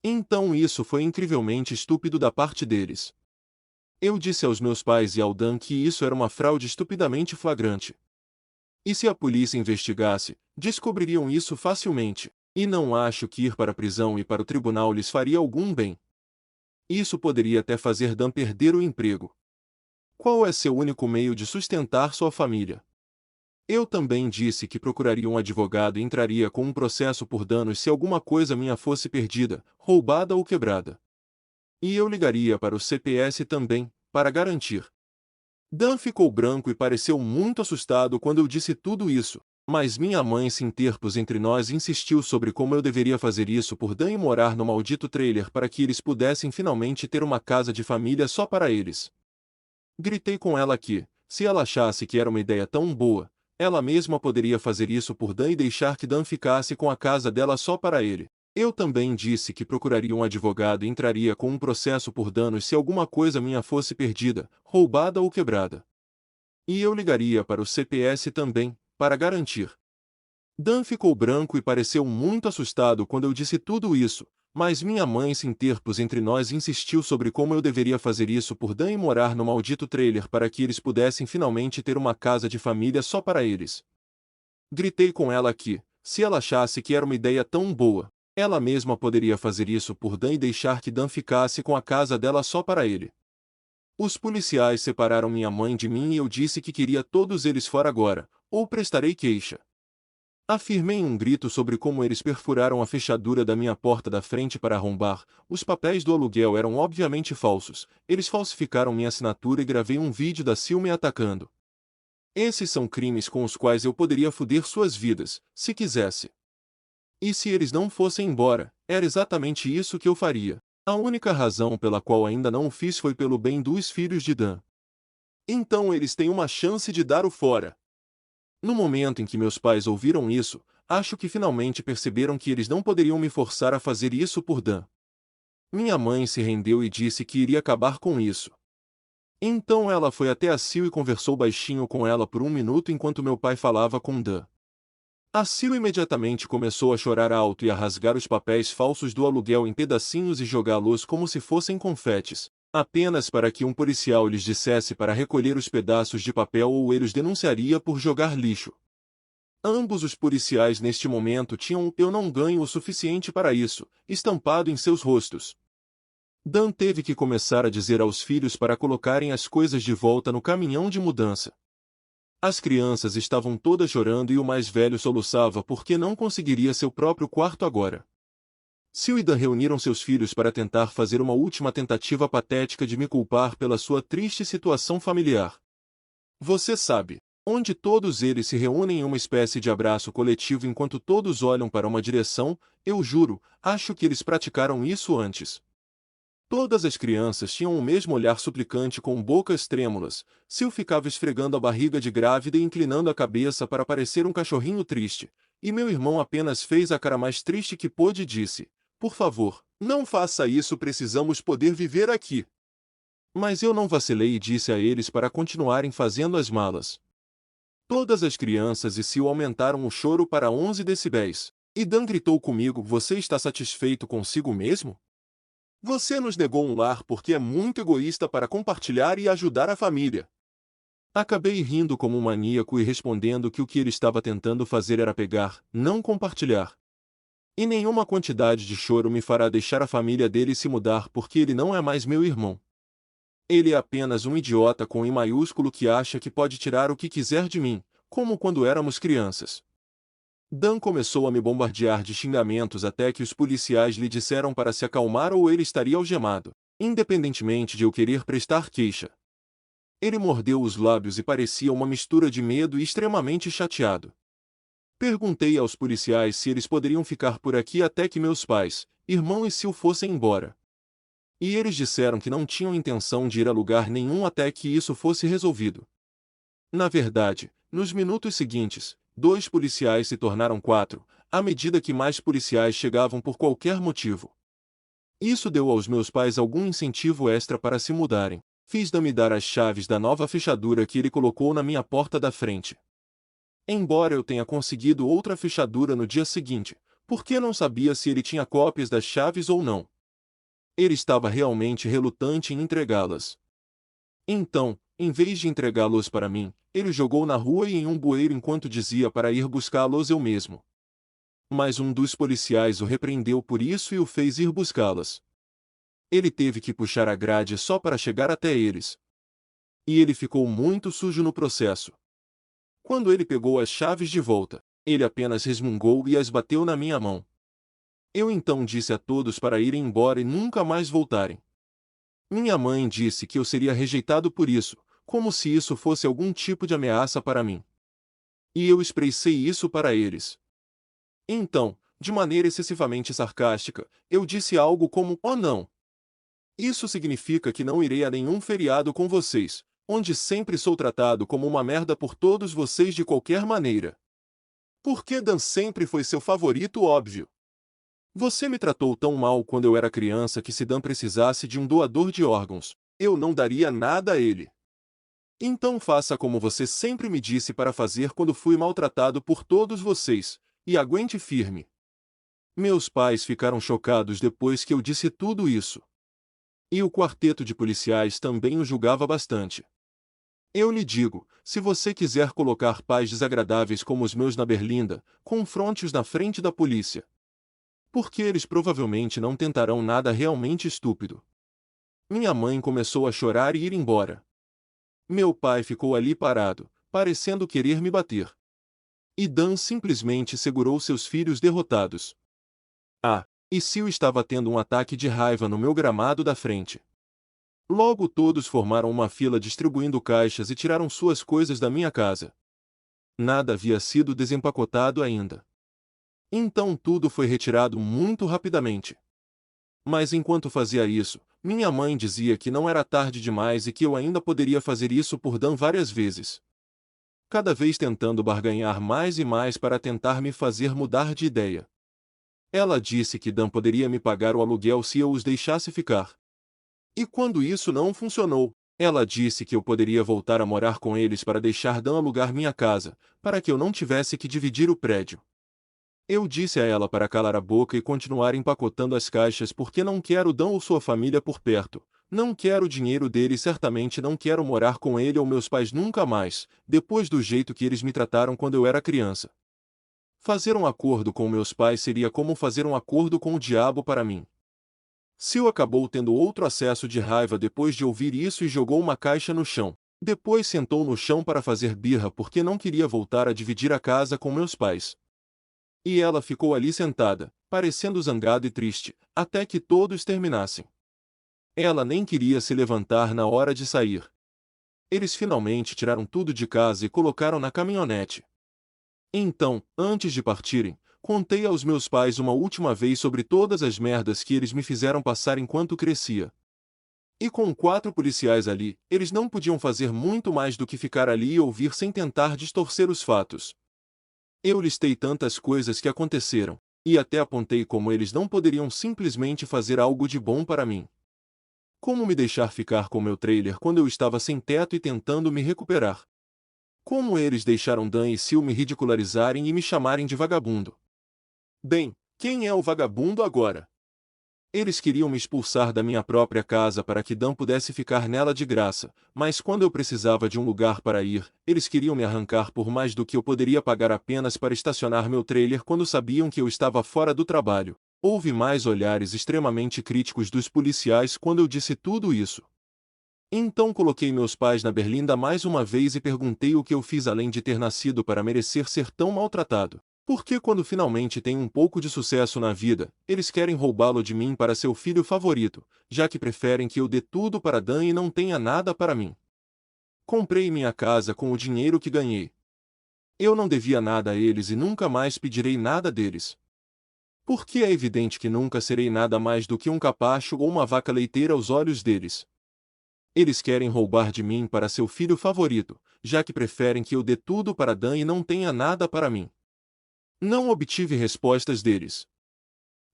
Então isso foi incrivelmente estúpido da parte deles. Eu disse aos meus pais e ao Dan que isso era uma fraude estupidamente flagrante. E se a polícia investigasse, descobririam isso facilmente, e não acho que ir para a prisão e para o tribunal lhes faria algum bem. Isso poderia até fazer Dan perder o emprego. Qual é seu único meio de sustentar sua família? Eu também disse que procuraria um advogado e entraria com um processo por danos se alguma coisa minha fosse perdida, roubada ou quebrada. E eu ligaria para o CPS também, para garantir. Dan ficou branco e pareceu muito assustado quando eu disse tudo isso, mas minha mãe se interpôs entre nós e insistiu sobre como eu deveria fazer isso por Dan e morar no maldito trailer para que eles pudessem finalmente ter uma casa de família só para eles. Gritei com ela que, se ela achasse que era uma ideia tão boa, ela mesma poderia fazer isso por Dan e deixar que Dan ficasse com a casa dela só para ele. Eu também disse que procuraria um advogado e entraria com um processo por danos se alguma coisa minha fosse perdida, roubada ou quebrada. E eu ligaria para o CPS também, para garantir. Dan ficou branco e pareceu muito assustado quando eu disse tudo isso, mas minha mãe se interpôs entre nós e insistiu sobre como eu deveria fazer isso por Dan e morar no maldito trailer para que eles pudessem finalmente ter uma casa de família só para eles. Gritei com ela que, se ela achasse que era uma ideia tão boa, ela mesma poderia fazer isso por Dan e deixar que Dan ficasse com a casa dela só para ele. Os policiais separaram minha mãe de mim e eu disse que queria todos eles fora agora, ou prestarei queixa. Afirmei em um grito sobre como eles perfuraram a fechadura da minha porta da frente para arrombar. Os papéis do aluguel eram obviamente falsos, eles falsificaram minha assinatura e gravei um vídeo da Sil me atacando. Esses são crimes com os quais eu poderia foder suas vidas, se quisesse. E se eles não fossem embora, era exatamente isso que eu faria. A única razão pela qual ainda não o fiz foi pelo bem dos filhos de Dan. Então eles têm uma chance de dar o fora. No momento em que meus pais ouviram isso, acho que finalmente perceberam que eles não poderiam me forçar a fazer isso por Dan. Minha mãe se rendeu e disse que iria acabar com isso. Então ela foi até a Sil e conversou baixinho com ela por um minuto enquanto meu pai falava com Dan. A Sil imediatamente começou a chorar alto e a rasgar os papéis falsos do aluguel em pedacinhos e jogá-los como se fossem confetes, apenas para que um policial lhes dissesse para recolher os pedaços de papel ou ele os denunciaria por jogar lixo. Ambos os policiais neste momento tinham o "eu não ganho o suficiente para isso" estampado em seus rostos. Dan teve que começar a dizer aos filhos para colocarem as coisas de volta no caminhão de mudança. As crianças estavam todas chorando e o mais velho soluçava porque não conseguiria seu próprio quarto agora. Sil e Dan reuniram seus filhos para tentar fazer uma última tentativa patética de me culpar pela sua triste situação familiar. Você sabe, onde todos eles se reúnem em uma espécie de abraço coletivo enquanto todos olham para uma direção, eu juro, acho que eles praticaram isso antes. Todas as crianças tinham o mesmo olhar suplicante com bocas trêmulas. Sil ficava esfregando a barriga de grávida e inclinando a cabeça para parecer um cachorrinho triste, e meu irmão apenas fez a cara mais triste que pôde e disse: "Por favor, não faça isso, precisamos poder viver aqui." Mas eu não vacilei e disse a eles para continuarem fazendo as malas. Todas as crianças e Sil aumentaram o choro para 11 decibéis, e Dan gritou comigo: "Você está satisfeito consigo mesmo? Você nos negou um lar porque é muito egoísta para compartilhar e ajudar a família." Acabei rindo como um maníaco e respondendo que o que ele estava tentando fazer era pegar, não compartilhar. E nenhuma quantidade de choro me fará deixar a família dele se mudar porque ele não é mais meu irmão. Ele é apenas um idiota com I maiúsculo que acha que pode tirar o que quiser de mim, como quando éramos crianças. Dan começou a me bombardear de xingamentos até que os policiais lhe disseram para se acalmar ou ele estaria algemado, independentemente de eu querer prestar queixa. Ele mordeu os lábios e parecia uma mistura de medo e extremamente chateado. Perguntei aos policiais se eles poderiam ficar por aqui até que meus pais, irmão e Sil fossem embora. E eles disseram que não tinham intenção de ir a lugar nenhum até que isso fosse resolvido. Na verdade, nos minutos seguintes, 2 policiais se tornaram 4, à medida que mais policiais chegavam por qualquer motivo. Isso deu aos meus pais algum incentivo extra para se mudarem. Fiz Dan me dar as chaves da nova fechadura que ele colocou na minha porta da frente. Embora eu tenha conseguido outra fechadura no dia seguinte, porque não sabia se ele tinha cópias das chaves ou não. Ele estava realmente relutante em entregá-las. Então, em vez de entregá-los para mim, ele jogou na rua e em um bueiro enquanto dizia para ir buscá-los eu mesmo. Mas um dos policiais o repreendeu por isso e o fez ir buscá-las. Ele teve que puxar a grade só para chegar até eles. E ele ficou muito sujo no processo. Quando ele pegou as chaves de volta, ele apenas resmungou e as bateu na minha mão. Eu então disse a todos para irem embora e nunca mais voltarem. Minha mãe disse que eu seria rejeitado por isso, como se isso fosse algum tipo de ameaça para mim. E eu expressei isso para eles. Então, de maneira excessivamente sarcástica, eu disse algo como: "Oh não! Isso significa que não irei a nenhum feriado com vocês, onde sempre sou tratado como uma merda por todos vocês de qualquer maneira. Porque Dan sempre foi seu favorito óbvio. Você me tratou tão mal quando eu era criança que se Dan precisasse de um doador de órgãos, eu não daria nada a ele. Então faça como você sempre me disse para fazer quando fui maltratado por todos vocês, e aguente firme." Meus pais ficaram chocados depois que eu disse tudo isso. E o quarteto de policiais também o julgava bastante. Eu lhe digo, se você quiser colocar pais desagradáveis como os meus na Berlinda, confronte-os na frente da polícia. Porque eles provavelmente não tentarão nada realmente estúpido. Minha mãe começou a chorar e ir embora. Meu pai ficou ali parado, parecendo querer me bater. E Dan simplesmente segurou seus filhos derrotados. E Sil estava tendo um ataque de raiva no meu gramado da frente. Logo todos formaram uma fila distribuindo caixas e tiraram suas coisas da minha casa. Nada havia sido desempacotado ainda. Então tudo foi retirado muito rapidamente. Mas enquanto fazia isso, minha mãe dizia que não era tarde demais e que eu ainda poderia fazer isso por Dan várias vezes. Cada vez tentando barganhar mais e mais para tentar me fazer mudar de ideia. Ela disse que Dan poderia me pagar o aluguel se eu os deixasse ficar. E quando isso não funcionou, ela disse que eu poderia voltar a morar com eles para deixar Dan alugar minha casa, para que eu não tivesse que dividir o prédio. Eu disse a ela para calar a boca e continuar empacotando as caixas porque não quero Dan ou sua família por perto, não quero o dinheiro dele e certamente não quero morar com ele ou meus pais nunca mais, depois do jeito que eles me trataram quando eu era criança. Fazer um acordo com meus pais seria como fazer um acordo com o diabo para mim. Sil acabou tendo outro acesso de raiva depois de ouvir isso e jogou uma caixa no chão. Depois sentou no chão para fazer birra porque não queria voltar a dividir a casa com meus pais. E ela ficou ali sentada, parecendo zangada e triste, até que todos terminassem. Ela nem queria se levantar na hora de sair. Eles finalmente tiraram tudo de casa e colocaram na caminhonete. Então, antes de partirem, contei aos meus pais uma última vez sobre todas as merdas que eles me fizeram passar enquanto crescia. E com 4 policiais ali, eles não podiam fazer muito mais do que ficar ali e ouvir sem tentar distorcer os fatos. Eu listei tantas coisas que aconteceram, e até apontei como eles não poderiam simplesmente fazer algo de bom para mim. Como me deixar ficar com meu trailer quando eu estava sem teto e tentando me recuperar? Como eles deixaram Dan e Sil me ridicularizarem e me chamarem de vagabundo? Bem, quem é o vagabundo agora? Eles queriam me expulsar da minha própria casa para que Dan pudesse ficar nela de graça, mas quando eu precisava de um lugar para ir, eles queriam me arrancar por mais do que eu poderia pagar apenas para estacionar meu trailer quando sabiam que eu estava fora do trabalho. Houve mais olhares extremamente críticos dos policiais quando eu disse tudo isso. Então coloquei meus pais na berlinda mais uma vez e perguntei o que eu fiz além de ter nascido para merecer ser tão maltratado. Porque quando finalmente tenho um pouco de sucesso na vida, eles querem roubá-lo de mim para seu filho favorito, já que preferem que eu dê tudo para Dan e não tenha nada para mim. Comprei minha casa com o dinheiro que ganhei. Eu não devia nada a eles e nunca mais pedirei nada deles. Porque é evidente que nunca serei nada mais do que um capacho ou uma vaca leiteira aos olhos deles. Eles querem roubar de mim para seu filho favorito, já que preferem que eu dê tudo para Dan e não tenha nada para mim. Não obtive respostas deles.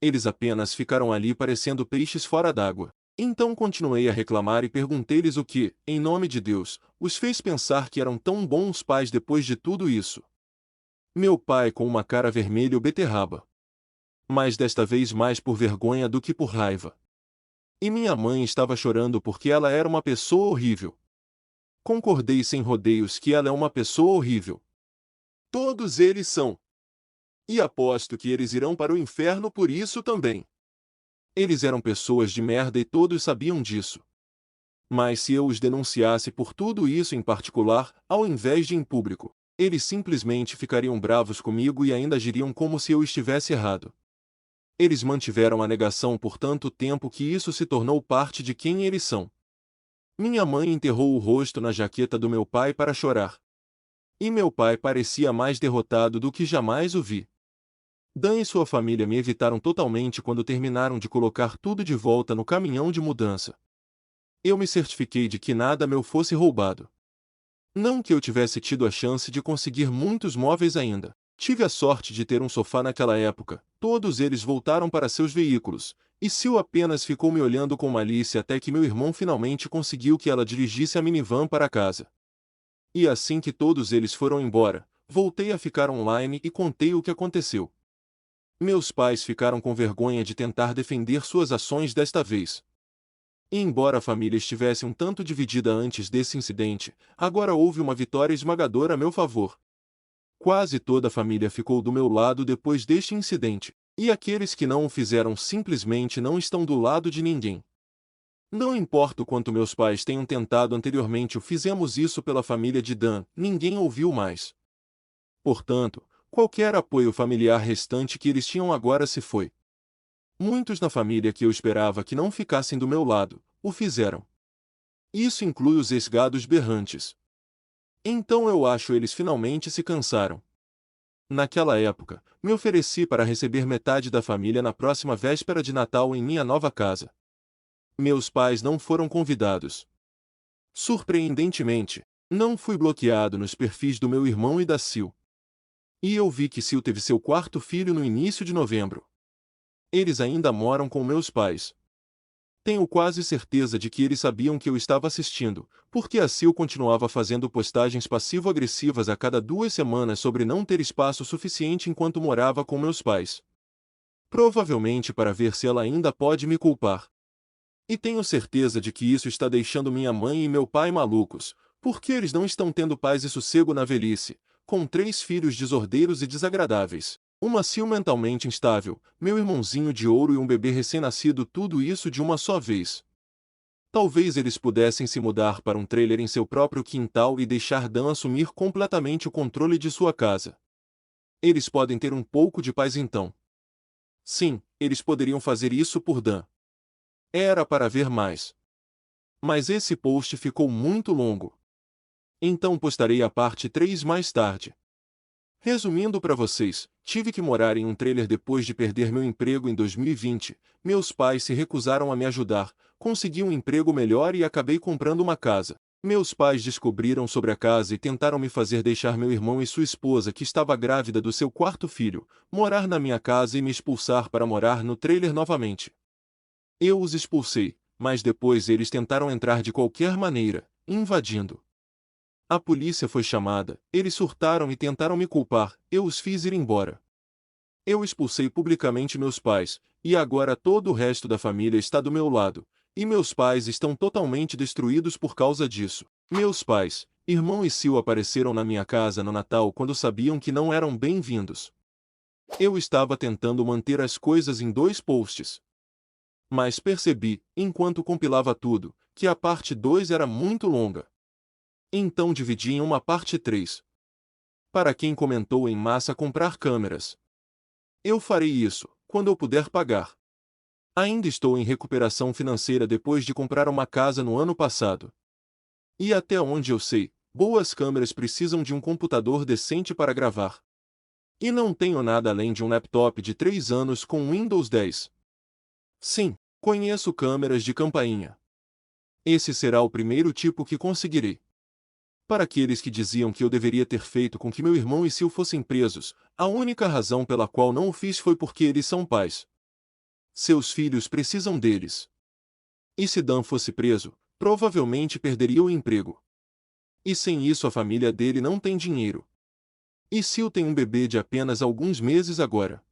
Eles apenas ficaram ali parecendo peixes fora d'água. Então continuei a reclamar e perguntei-lhes o que, em nome de Deus, os fez pensar que eram tão bons pais depois de tudo isso. Meu pai com uma cara vermelha ou beterraba. Mas desta vez mais por vergonha do que por raiva. E minha mãe estava chorando porque ela era uma pessoa horrível. Concordei sem rodeios que ela é uma pessoa horrível. Todos eles são. E aposto que eles irão para o inferno por isso também. Eles eram pessoas de merda e todos sabiam disso. Mas se eu os denunciasse por tudo isso em particular, ao invés de em público, eles simplesmente ficariam bravos comigo e ainda agiriam como se eu estivesse errado. Eles mantiveram a negação por tanto tempo que isso se tornou parte de quem eles são. Minha mãe enterrou o rosto na jaqueta do meu pai para chorar. E meu pai parecia mais derrotado do que jamais o vi. Dan e sua família me evitaram totalmente quando terminaram de colocar tudo de volta no caminhão de mudança. Eu me certifiquei de que nada meu fosse roubado. Não que eu tivesse tido a chance de conseguir muitos móveis ainda. Tive a sorte de ter um sofá naquela época. Todos eles voltaram para seus veículos, e Sil apenas ficou me olhando com malícia até que meu irmão finalmente conseguiu que ela dirigisse a minivan para casa. E assim que todos eles foram embora, voltei a ficar online e contei o que aconteceu. Meus pais ficaram com vergonha de tentar defender suas ações desta vez. E embora a família estivesse um tanto dividida antes desse incidente, agora houve uma vitória esmagadora a meu favor. Quase toda a família ficou do meu lado depois deste incidente, e aqueles que não o fizeram simplesmente não estão do lado de ninguém. Não importa o quanto meus pais tenham tentado anteriormente, fizemos isso pela família de Dan, ninguém ouviu mais. Portanto, qualquer apoio familiar restante que eles tinham agora se foi. Muitos na família que eu esperava que não ficassem do meu lado, o fizeram. Isso inclui os ex-gados berrantes. Então eu acho eles finalmente se cansaram. Naquela época, me ofereci para receber metade da família na próxima véspera de Natal em minha nova casa. Meus pais não foram convidados. Surpreendentemente, não fui bloqueado nos perfis do meu irmão e da Sil. E eu vi que Sil teve seu quarto filho no início de novembro. Eles ainda moram com meus pais. Tenho quase certeza de que eles sabiam que eu estava assistindo, porque a Sil continuava fazendo postagens passivo-agressivas a cada 2 semanas sobre não ter espaço suficiente enquanto morava com meus pais. Provavelmente para ver se ela ainda pode me culpar. E tenho certeza de que isso está deixando minha mãe e meu pai malucos, porque eles não estão tendo paz e sossego na velhice, com 3 filhos desordeiros e desagradáveis. Uma Sil mentalmente instável, meu irmãozinho de ouro e um bebê recém-nascido, tudo isso de uma só vez. Talvez eles pudessem se mudar para um trailer em seu próprio quintal e deixar Dan assumir completamente o controle de sua casa. Eles podem ter um pouco de paz então. Sim, eles poderiam fazer isso por Dan. Era para ver mais. Mas esse post ficou muito longo. Então postarei a parte 3 mais tarde. Resumindo para vocês, tive que morar em um trailer depois de perder meu emprego em 2020, meus pais se recusaram a me ajudar, consegui um emprego melhor e acabei comprando uma casa. Meus pais descobriram sobre a casa e tentaram me fazer deixar meu irmão e sua esposa, que estava grávida do seu quarto filho, morar na minha casa e me expulsar para morar no trailer novamente. Eu os expulsei, mas depois eles tentaram entrar de qualquer maneira, invadindo. A polícia foi chamada, eles surtaram e tentaram me culpar, eu os fiz ir embora. Eu expulsei publicamente meus pais, e agora todo o resto da família está do meu lado, e meus pais estão totalmente destruídos por causa disso. Meus pais, irmão e Sil apareceram na minha casa no Natal quando sabiam que não eram bem-vindos. Eu estava tentando manter as coisas em 2 posts. Mas percebi, enquanto compilava tudo, que a parte 2 era muito longa. Então dividi em uma parte 3. Para quem comentou em massa comprar câmeras. Eu farei isso, quando eu puder pagar. Ainda estou em recuperação financeira depois de comprar uma casa no ano passado. E até onde eu sei, boas câmeras precisam de um computador decente para gravar. E não tenho nada além de um laptop de 3 anos com Windows 10. Sim, conheço câmeras de campainha. Esse será o primeiro tipo que conseguirei. Para aqueles que diziam que eu deveria ter feito com que meu irmão e Sil fossem presos, a única razão pela qual não o fiz foi porque eles são pais. Seus filhos precisam deles. E se Dan fosse preso, provavelmente perderia o emprego. E sem isso a família dele não tem dinheiro. E Sil tem um bebê de apenas alguns meses agora.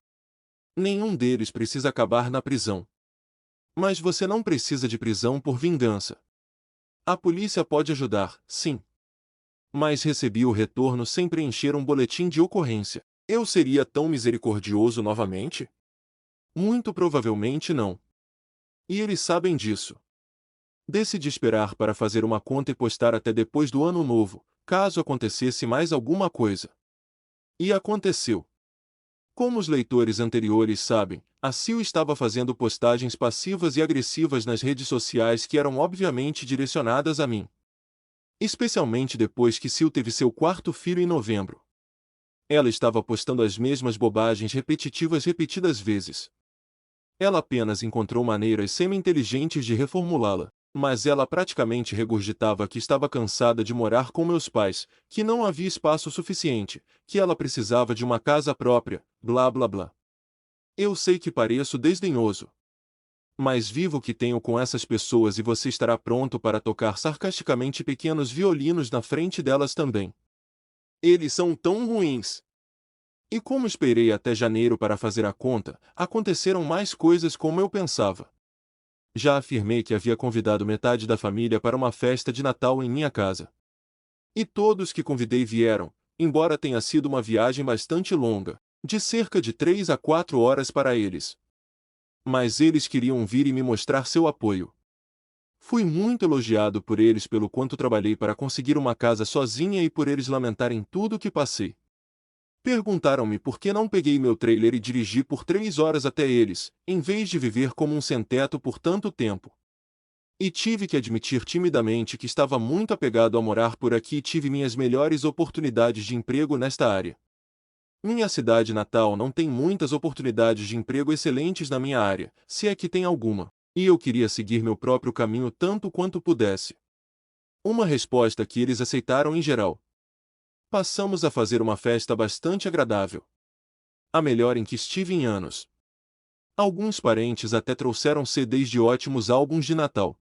Nenhum deles precisa acabar na prisão. Mas você não precisa de prisão por vingança. A polícia pode ajudar, sim. Mas recebi o retorno sem preencher um boletim de ocorrência. Eu seria tão misericordioso novamente? Muito provavelmente não. E eles sabem disso. Decidi esperar para fazer uma conta e postar até depois do ano novo, caso acontecesse mais alguma coisa. E aconteceu. Como os leitores anteriores sabem, a Sil estava fazendo postagens passivas e agressivas nas redes sociais que eram obviamente direcionadas a mim. Especialmente depois que Sil teve seu quarto filho em novembro. Ela estava postando as mesmas bobagens repetitivas repetidas vezes. Ela apenas encontrou maneiras semi-inteligentes de reformulá-la, mas ela praticamente regurgitava que estava cansada de morar com meus pais, que não havia espaço suficiente, que ela precisava de uma casa própria, blá blá blá. Eu sei que pareço desdenhoso. Mas vivo o que tenho com essas pessoas e você estará pronto para tocar sarcasticamente pequenos violinos na frente delas também. Eles são tão ruins. E como esperei até janeiro para fazer a conta, aconteceram mais coisas como eu pensava. Já afirmei que havia convidado metade da família para uma festa de Natal em minha casa. E todos que convidei vieram, embora tenha sido uma viagem bastante longa, de cerca de 3 a 4 horas para eles. Mas eles queriam vir e me mostrar seu apoio. Fui muito elogiado por eles pelo quanto trabalhei para conseguir uma casa sozinha e por eles lamentarem tudo o que passei. Perguntaram-me por que não peguei meu trailer e dirigi por 3 horas até eles, em vez de viver como um sem-teto por tanto tempo. E tive que admitir timidamente que estava muito apegado a morar por aqui e tive minhas melhores oportunidades de emprego nesta área. Minha cidade natal não tem muitas oportunidades de emprego excelentes na minha área, se é que tem alguma, e eu queria seguir meu próprio caminho tanto quanto pudesse. Uma resposta que eles aceitaram em geral. Passamos a fazer uma festa bastante agradável. A melhor em que estive em anos. Alguns parentes até trouxeram CDs de ótimos álbuns de Natal.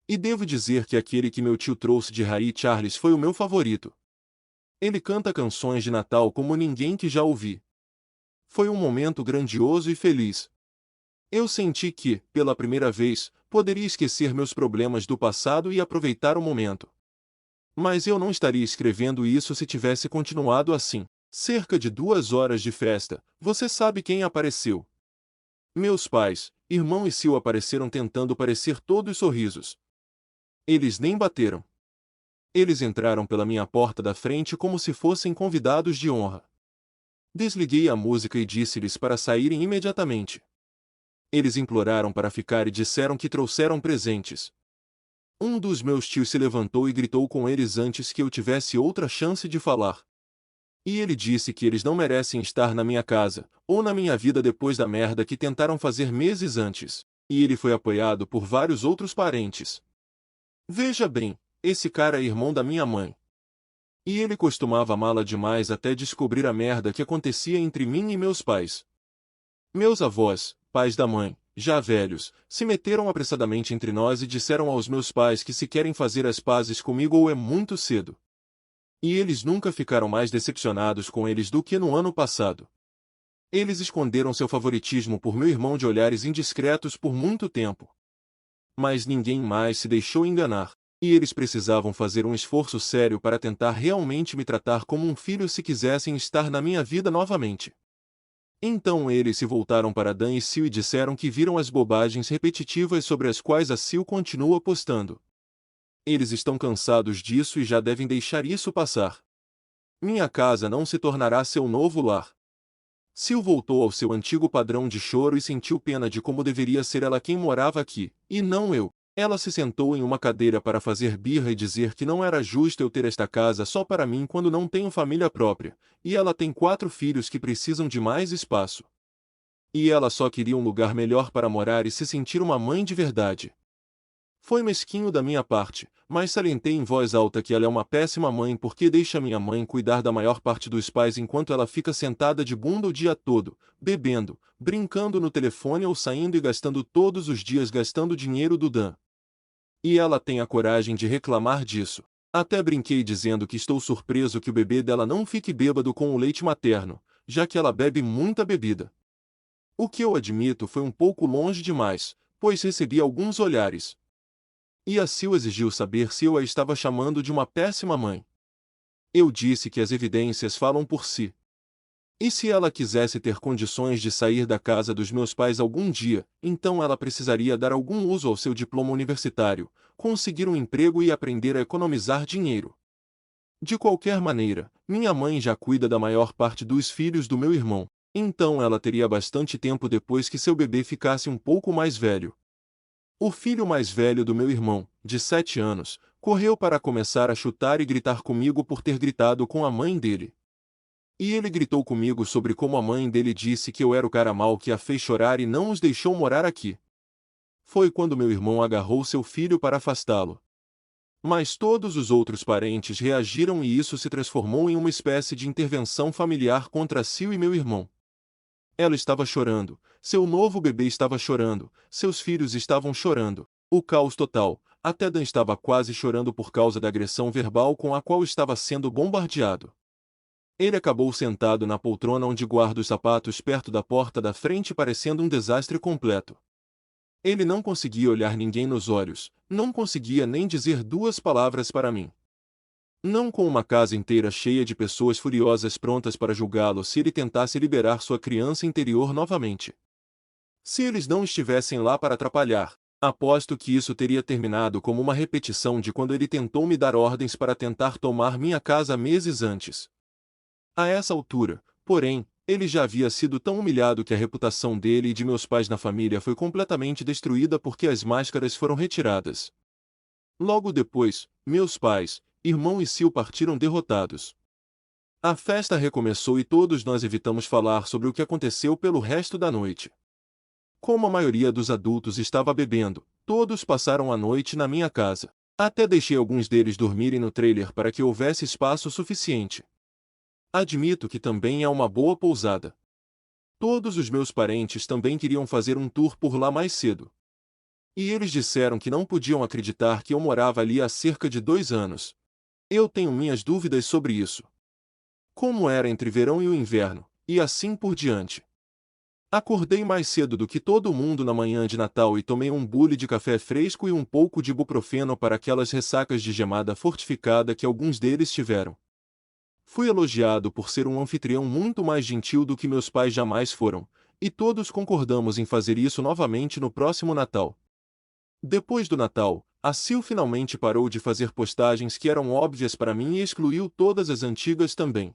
E devo dizer que aquele que meu tio trouxe de Ray Charles foi o meu favorito. Ele canta canções de Natal como ninguém que já ouvi. Foi um momento grandioso e feliz. Eu senti que, pela primeira vez, poderia esquecer meus problemas do passado e aproveitar o momento. Mas eu não estaria escrevendo isso se tivesse continuado assim. Cerca de 2 horas de festa, você sabe quem apareceu. Meus pais, irmão e Sil apareceram tentando parecer todos sorrisos. Eles nem bateram. Eles entraram pela minha porta da frente como se fossem convidados de honra. Desliguei a música e disse-lhes para saírem imediatamente. Eles imploraram para ficar e disseram que trouxeram presentes. Um dos meus tios se levantou e gritou com eles antes que eu tivesse outra chance de falar. E ele disse que eles não merecem estar na minha casa, ou na minha vida depois da merda que tentaram fazer meses antes. E ele foi apoiado por vários outros parentes. Veja bem, esse cara é irmão da minha mãe. E ele costumava amá-la demais até descobrir a merda que acontecia entre mim e meus pais. Meus avós, pais da mãe, já velhos, se meteram apressadamente entre nós e disseram aos meus pais que se querem fazer as pazes comigo ou é muito cedo. E eles nunca ficaram mais decepcionados com eles do que no ano passado. Eles esconderam seu favoritismo por meu irmão de olhares indiscretos por muito tempo. Mas ninguém mais se deixou enganar. E eles precisavam fazer um esforço sério para tentar realmente me tratar como um filho se quisessem estar na minha vida novamente. Então eles se voltaram para Dan e Sil e disseram que viram as bobagens repetitivas sobre as quais a Sil continua postando. Eles estão cansados disso e já devem deixar isso passar. Minha casa não se tornará seu novo lar. Sil voltou ao seu antigo padrão de choro e sentiu pena de como deveria ser ela quem morava aqui, e não eu. Ela se sentou em uma cadeira para fazer birra e dizer que não era justo eu ter esta casa só para mim quando não tenho família própria, e ela tem 4 filhos que precisam de mais espaço. E ela só queria um lugar melhor para morar e se sentir uma mãe de verdade. Foi mesquinho da minha parte, mas salientei em voz alta que ela é uma péssima mãe porque deixa minha mãe cuidar da maior parte dos pais enquanto ela fica sentada de bunda o dia todo, bebendo, brincando no telefone ou saindo e gastando todos os dias gastando dinheiro do Dan. E ela tem a coragem de reclamar disso. Até brinquei dizendo que estou surpreso que o bebê dela não fique bêbado com o leite materno, já que ela bebe muita bebida. O que eu admito foi um pouco longe demais, pois recebi alguns olhares. E a Sil exigiu saber se eu a estava chamando de uma péssima mãe. Eu disse que as evidências falam por si. E se ela quisesse ter condições de sair da casa dos meus pais algum dia, então ela precisaria dar algum uso ao seu diploma universitário, conseguir um emprego e aprender a economizar dinheiro. De qualquer maneira, minha mãe já cuida da maior parte dos filhos do meu irmão, então ela teria bastante tempo depois que seu bebê ficasse um pouco mais velho. O filho mais velho do meu irmão, de 7 anos, correu para começar a chutar e gritar comigo por ter gritado com a mãe dele. E ele gritou comigo sobre como a mãe dele disse que eu era o cara mau que a fez chorar e não os deixou morar aqui. Foi quando meu irmão agarrou seu filho para afastá-lo. Mas todos os outros parentes reagiram e isso se transformou em uma espécie de intervenção familiar contra Sil e meu irmão. Ela estava chorando, seu novo bebê estava chorando, seus filhos estavam chorando, o caos total, até Dan estava quase chorando por causa da agressão verbal com a qual estava sendo bombardeado. Ele acabou sentado na poltrona onde guarda os sapatos perto da porta da frente parecendo um desastre completo. Ele não conseguia olhar ninguém nos olhos, não conseguia nem dizer duas palavras para mim. Não com uma casa inteira cheia de pessoas furiosas prontas para julgá-lo se ele tentasse liberar sua criança interior novamente. Se eles não estivessem lá para atrapalhar, aposto que isso teria terminado como uma repetição de quando ele tentou me dar ordens para tentar tomar minha casa meses antes. A essa altura, porém, ele já havia sido tão humilhado que a reputação dele e de meus pais na família foi completamente destruída porque as máscaras foram retiradas. Logo depois, meus pais, irmão e Sil partiram derrotados. A festa recomeçou e todos nós evitamos falar sobre o que aconteceu pelo resto da noite. Como a maioria dos adultos estava bebendo, todos passaram a noite na minha casa. Até deixei alguns deles dormirem no trailer para que houvesse espaço suficiente. Admito que também é uma boa pousada. Todos os meus parentes também queriam fazer um tour por lá mais cedo. E eles disseram que não podiam acreditar que eu morava ali há cerca de 2 anos. Eu tenho minhas dúvidas sobre isso. Como era entre verão e o inverno, e assim por diante. Acordei mais cedo do que todo mundo na manhã de Natal e tomei um bule de café fresco e um pouco de ibuprofeno para aquelas ressacas de gemada fortificada que alguns deles tiveram. Fui elogiado por ser um anfitrião muito mais gentil do que meus pais jamais foram, e todos concordamos em fazer isso novamente no próximo Natal. Depois do Natal, a Sil finalmente parou de fazer postagens que eram óbvias para mim e excluiu todas as antigas também.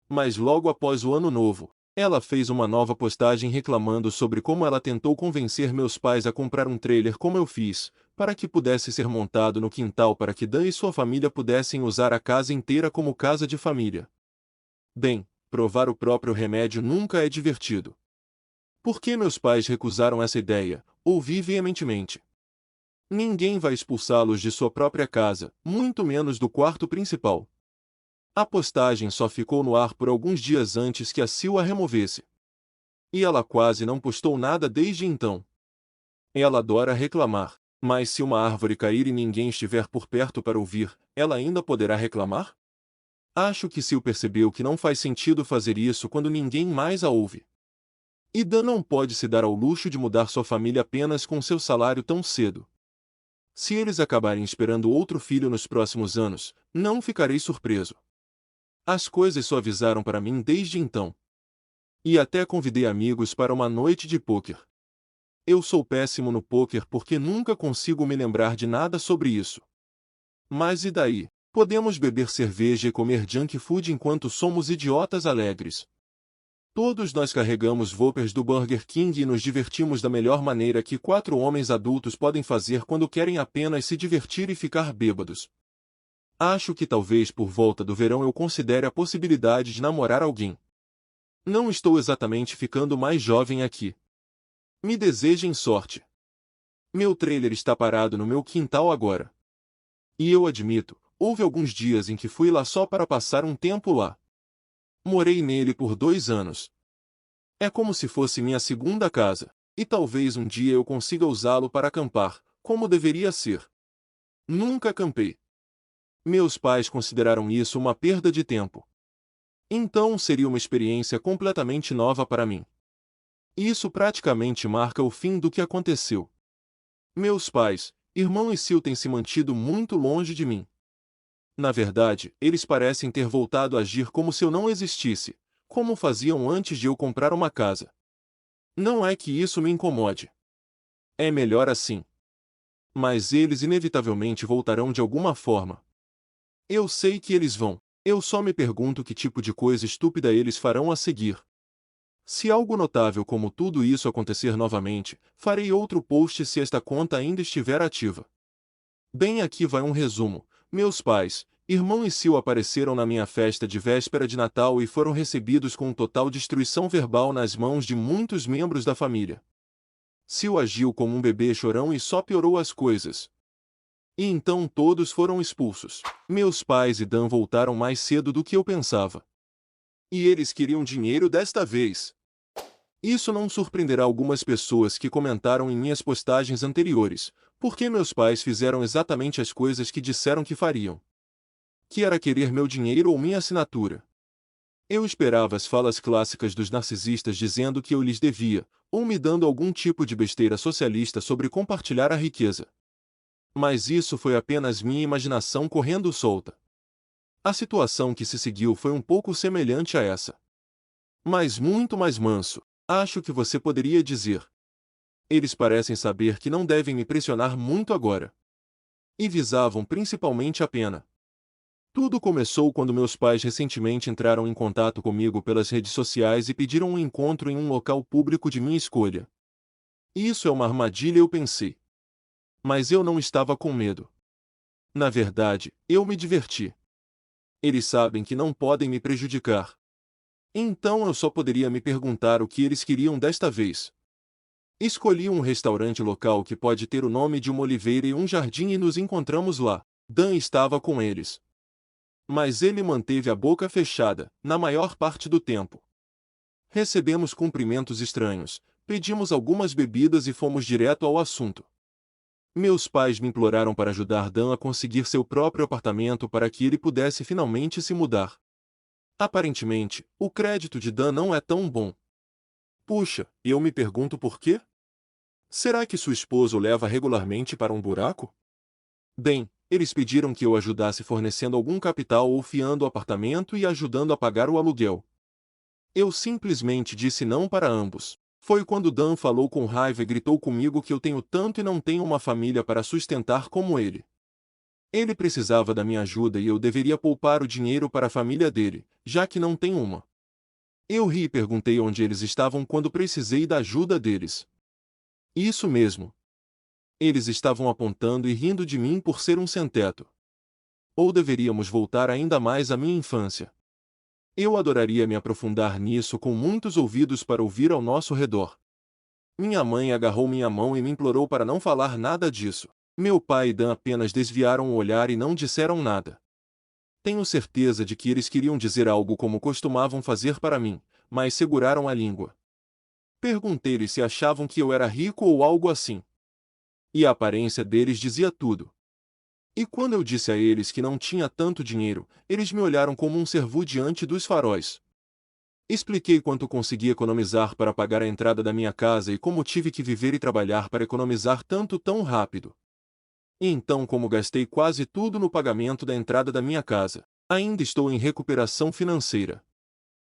Mas logo após o Ano Novo, ela fez uma nova postagem reclamando sobre como ela tentou convencer meus pais a comprar um trailer como eu fiz, para que pudesse ser montado no quintal para que Dan e sua família pudessem usar a casa inteira como casa de família. Bem, provar o próprio remédio nunca é divertido. Por que meus pais recusaram essa ideia? Ouvi veementemente. Ninguém vai expulsá-los de sua própria casa, muito menos do quarto principal. A postagem só ficou no ar por alguns dias antes que a Sil a removesse. E ela quase não postou nada desde então. Ela adora reclamar. Mas se uma árvore cair e ninguém estiver por perto para ouvir, ela ainda poderá reclamar? Acho que Sil percebeu que não faz sentido fazer isso quando ninguém mais a ouve. E Dan não pode se dar ao luxo de mudar sua família apenas com seu salário tão cedo. Se eles acabarem esperando outro filho nos próximos anos, não ficarei surpreso. As coisas suavizaram para mim desde então. E até convidei amigos para uma noite de pôquer. Eu sou péssimo no pôquer porque nunca consigo me lembrar de nada sobre isso. Mas e daí? Podemos beber cerveja e comer junk food enquanto somos idiotas alegres. Todos nós carregamos Whoppers do Burger King e nos divertimos da melhor maneira que 4 homens adultos podem fazer quando querem apenas se divertir e ficar bêbados. Acho que talvez por volta do verão eu considere a possibilidade de namorar alguém. Não estou exatamente ficando mais jovem aqui. Me desejem sorte. Meu trailer está parado no meu quintal agora. E eu admito, houve alguns dias em que fui lá só para passar um tempo lá. Morei nele por 2 anos. É como se fosse minha segunda casa, e talvez um dia eu consiga usá-lo para acampar, como deveria ser. Nunca acampei. Meus pais consideraram isso uma perda de tempo. Então seria uma experiência completamente nova para mim. Isso praticamente marca o fim do que aconteceu. Meus pais, irmão e Sil têm se mantido muito longe de mim. Na verdade, eles parecem ter voltado a agir como se eu não existisse, como faziam antes de eu comprar uma casa. Não é que isso me incomode. É melhor assim. Mas eles inevitavelmente voltarão de alguma forma. Eu sei que eles vão. Eu só me pergunto que tipo de coisa estúpida eles farão a seguir. Se algo notável como tudo isso acontecer novamente, farei outro post se esta conta ainda estiver ativa. Bem, aqui vai um resumo. Meus pais, irmão e Sil apareceram na minha festa de véspera de Natal e foram recebidos com total destruição verbal nas mãos de muitos membros da família. Sil agiu como um bebê chorão e só piorou as coisas. E então todos foram expulsos. Meus pais e Dan voltaram mais cedo do que eu pensava. E eles queriam dinheiro desta vez. Isso não surpreenderá algumas pessoas que comentaram em minhas postagens anteriores, porque meus pais fizeram exatamente as coisas que disseram que fariam. Que era querer meu dinheiro ou minha assinatura. Eu esperava as falas clássicas dos narcisistas dizendo que eu lhes devia, ou me dando algum tipo de besteira socialista sobre compartilhar a riqueza. Mas isso foi apenas minha imaginação correndo solta. A situação que se seguiu foi um pouco semelhante a essa. Mas muito mais manso, acho que você poderia dizer. Eles parecem saber que não devem me pressionar muito agora. E visavam principalmente a pena. Tudo começou quando meus pais recentemente entraram em contato comigo pelas redes sociais e pediram um encontro em um local público de minha escolha. Isso é uma armadilha, eu pensei. Mas eu não estava com medo. Na verdade, eu me diverti. Eles sabem que não podem me prejudicar. Então eu só poderia me perguntar o que eles queriam desta vez. Escolhi um restaurante local que pode ter o nome de uma oliveira e um jardim e nos encontramos lá. Dan estava com eles. Mas ele manteve a boca fechada, na maior parte do tempo. Recebemos cumprimentos estranhos, pedimos algumas bebidas e fomos direto ao assunto. Meus pais me imploraram para ajudar Dan a conseguir seu próprio apartamento para que ele pudesse finalmente se mudar. Aparentemente, o crédito de Dan não é tão bom. Puxa, e eu me pergunto por quê? Será que sua esposa o leva regularmente para um buraco? Bem, eles pediram que eu ajudasse fornecendo algum capital ou fiando o apartamento e ajudando a pagar o aluguel. Eu simplesmente disse não para ambos. Foi quando Dan falou com raiva e gritou comigo que eu tenho tanto e não tenho uma família para sustentar como ele. Ele precisava da minha ajuda e eu deveria poupar o dinheiro para a família dele, já que não tem uma. Eu ri e perguntei onde eles estavam quando precisei da ajuda deles. Isso mesmo. Eles estavam apontando e rindo de mim por ser um sem-teto. Ou deveríamos voltar ainda mais à minha infância. Eu adoraria me aprofundar nisso com muitos ouvidos para ouvir ao nosso redor. Minha mãe agarrou minha mão e me implorou para não falar nada disso. Meu pai e Dan apenas desviaram o olhar e não disseram nada. Tenho certeza de que eles queriam dizer algo como costumavam fazer para mim, mas seguraram a língua. Perguntei-lhes se achavam que eu era rico ou algo assim. E a aparência deles dizia tudo. E quando eu disse a eles que não tinha tanto dinheiro, eles me olharam como um cervo diante dos faróis. Expliquei quanto consegui economizar para pagar a entrada da minha casa e como tive que viver e trabalhar para economizar tanto tão rápido. E então como gastei quase tudo no pagamento da entrada da minha casa, ainda estou em recuperação financeira.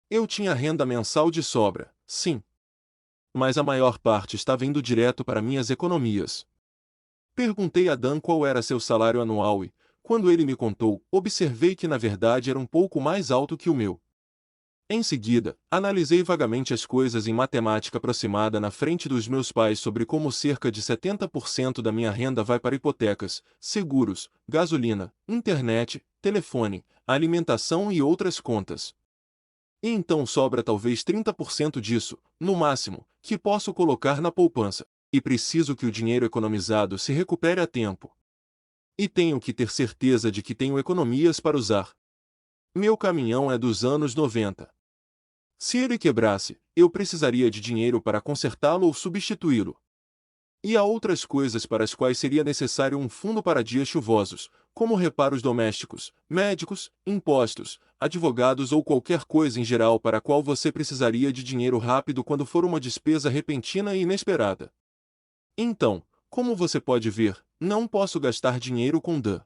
Eu tinha renda mensal de sobra, sim. Mas a maior parte estava indo direto para minhas economias. Perguntei a Dan qual era seu salário anual e, quando ele me contou, observei que na verdade era um pouco mais alto que o meu. Em seguida, analisei vagamente as coisas em matemática aproximada na frente dos meus pais sobre como cerca de 70% da minha renda vai para hipotecas, seguros, gasolina, internet, telefone, alimentação e outras contas. E então sobra talvez 30% disso, no máximo, que posso colocar na poupança. E preciso que o dinheiro economizado se recupere a tempo. E tenho que ter certeza de que tenho economias para usar. Meu caminhão é dos anos 90. Se ele quebrasse, eu precisaria de dinheiro para consertá-lo ou substituí-lo. E há outras coisas para as quais seria necessário um fundo para dias chuvosos, como reparos domésticos, médicos, impostos, advogados ou qualquer coisa em geral para a qual você precisaria de dinheiro rápido quando for uma despesa repentina e inesperada. Então, como você pode ver, não posso gastar dinheiro com Dan.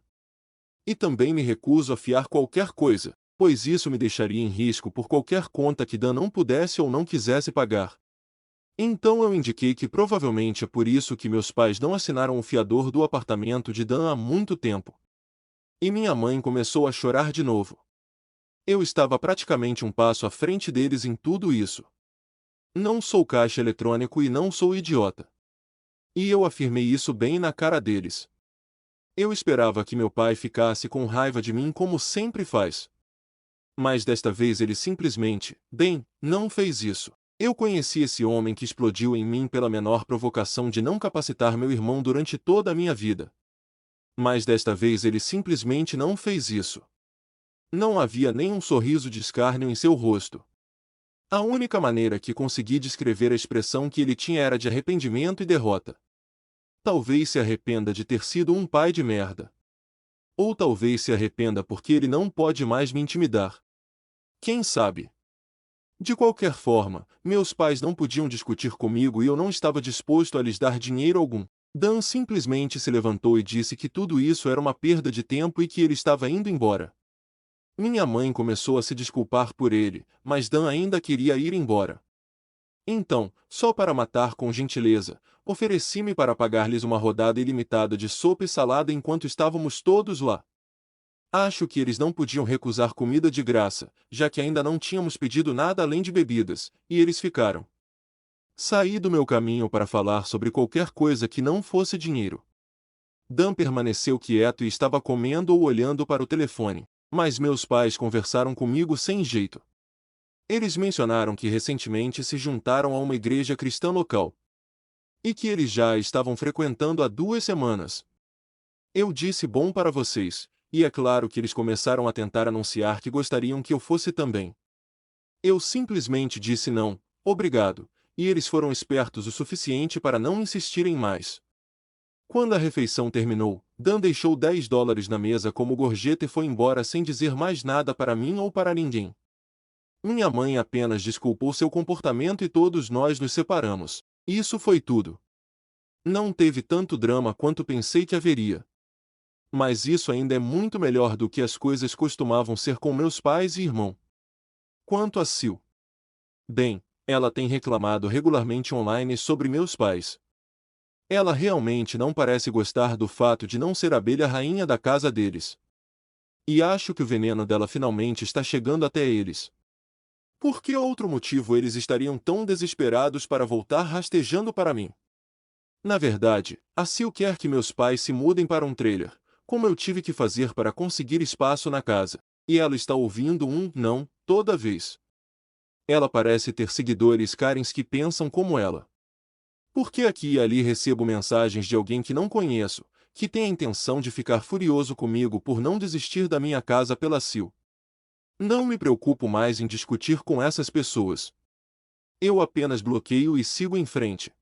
E também me recuso a fiar qualquer coisa, pois isso me deixaria em risco por qualquer conta que Dan não pudesse ou não quisesse pagar. Então eu indiquei que provavelmente é por isso que meus pais não assinaram o fiador do apartamento de Dan há muito tempo. E minha mãe começou a chorar de novo. Eu estava praticamente um passo à frente deles em tudo isso. Não sou caixa eletrônico e não sou idiota. E eu afirmei isso bem na cara deles. Eu esperava que meu pai ficasse com raiva de mim como sempre faz. Mas desta vez ele simplesmente, bem, não fez isso. Eu conheci esse homem que explodiu em mim pela menor provocação de não capacitar meu irmão durante toda a minha vida. Mas desta vez ele simplesmente não fez isso. Não havia nem um sorriso de escárnio em seu rosto. A única maneira que consegui descrever a expressão que ele tinha era de arrependimento e derrota. Talvez se arrependa de ter sido um pai de merda. Ou talvez se arrependa porque ele não pode mais me intimidar. Quem sabe? De qualquer forma, meus pais não podiam discutir comigo e eu não estava disposto a lhes dar dinheiro algum. Dan simplesmente se levantou e disse que tudo isso era uma perda de tempo e que ele estava indo embora. Minha mãe começou a se desculpar por ele, mas Dan ainda queria ir embora. Então, só para matar com gentileza, ofereci-me para pagar-lhes uma rodada ilimitada de sopa e salada enquanto estávamos todos lá. Acho que eles não podiam recusar comida de graça, já que ainda não tínhamos pedido nada além de bebidas, e eles ficaram. Saí do meu caminho para falar sobre qualquer coisa que não fosse dinheiro. Dan permaneceu quieto e estava comendo ou olhando para o telefone, mas meus pais conversaram comigo sem jeito. Eles mencionaram que recentemente se juntaram a uma igreja cristã local. E que eles já a estavam frequentando há 2 semanas. Eu disse bom para vocês. E é claro que eles começaram a tentar anunciar que gostariam que eu fosse também. Eu simplesmente disse não, obrigado, e eles foram espertos o suficiente para não insistirem mais. Quando a refeição terminou, Dan deixou $10 na mesa como gorjeta e foi embora sem dizer mais nada para mim ou para ninguém. Minha mãe apenas desculpou seu comportamento e todos nós nos separamos. Isso foi tudo. Não teve tanto drama quanto pensei que haveria. Mas isso ainda é muito melhor do que as coisas costumavam ser com meus pais e irmão. Quanto a Sil. Bem, ela tem reclamado regularmente online sobre meus pais. Ela realmente não parece gostar do fato de não ser a abelha rainha da casa deles. E acho que o veneno dela finalmente está chegando até eles. Por que outro motivo eles estariam tão desesperados para voltar rastejando para mim? Na verdade, a Sil quer que meus pais se mudem para um trailer, como eu tive que fazer para conseguir espaço na casa, e ela está ouvindo um não toda vez. Ela parece ter seguidores carens que pensam como ela. Porque aqui e ali recebo mensagens de alguém que não conheço, que tem a intenção de ficar furioso comigo por não desistir da minha casa pela Sil. Não me preocupo mais em discutir com essas pessoas. Eu apenas bloqueio e sigo em frente.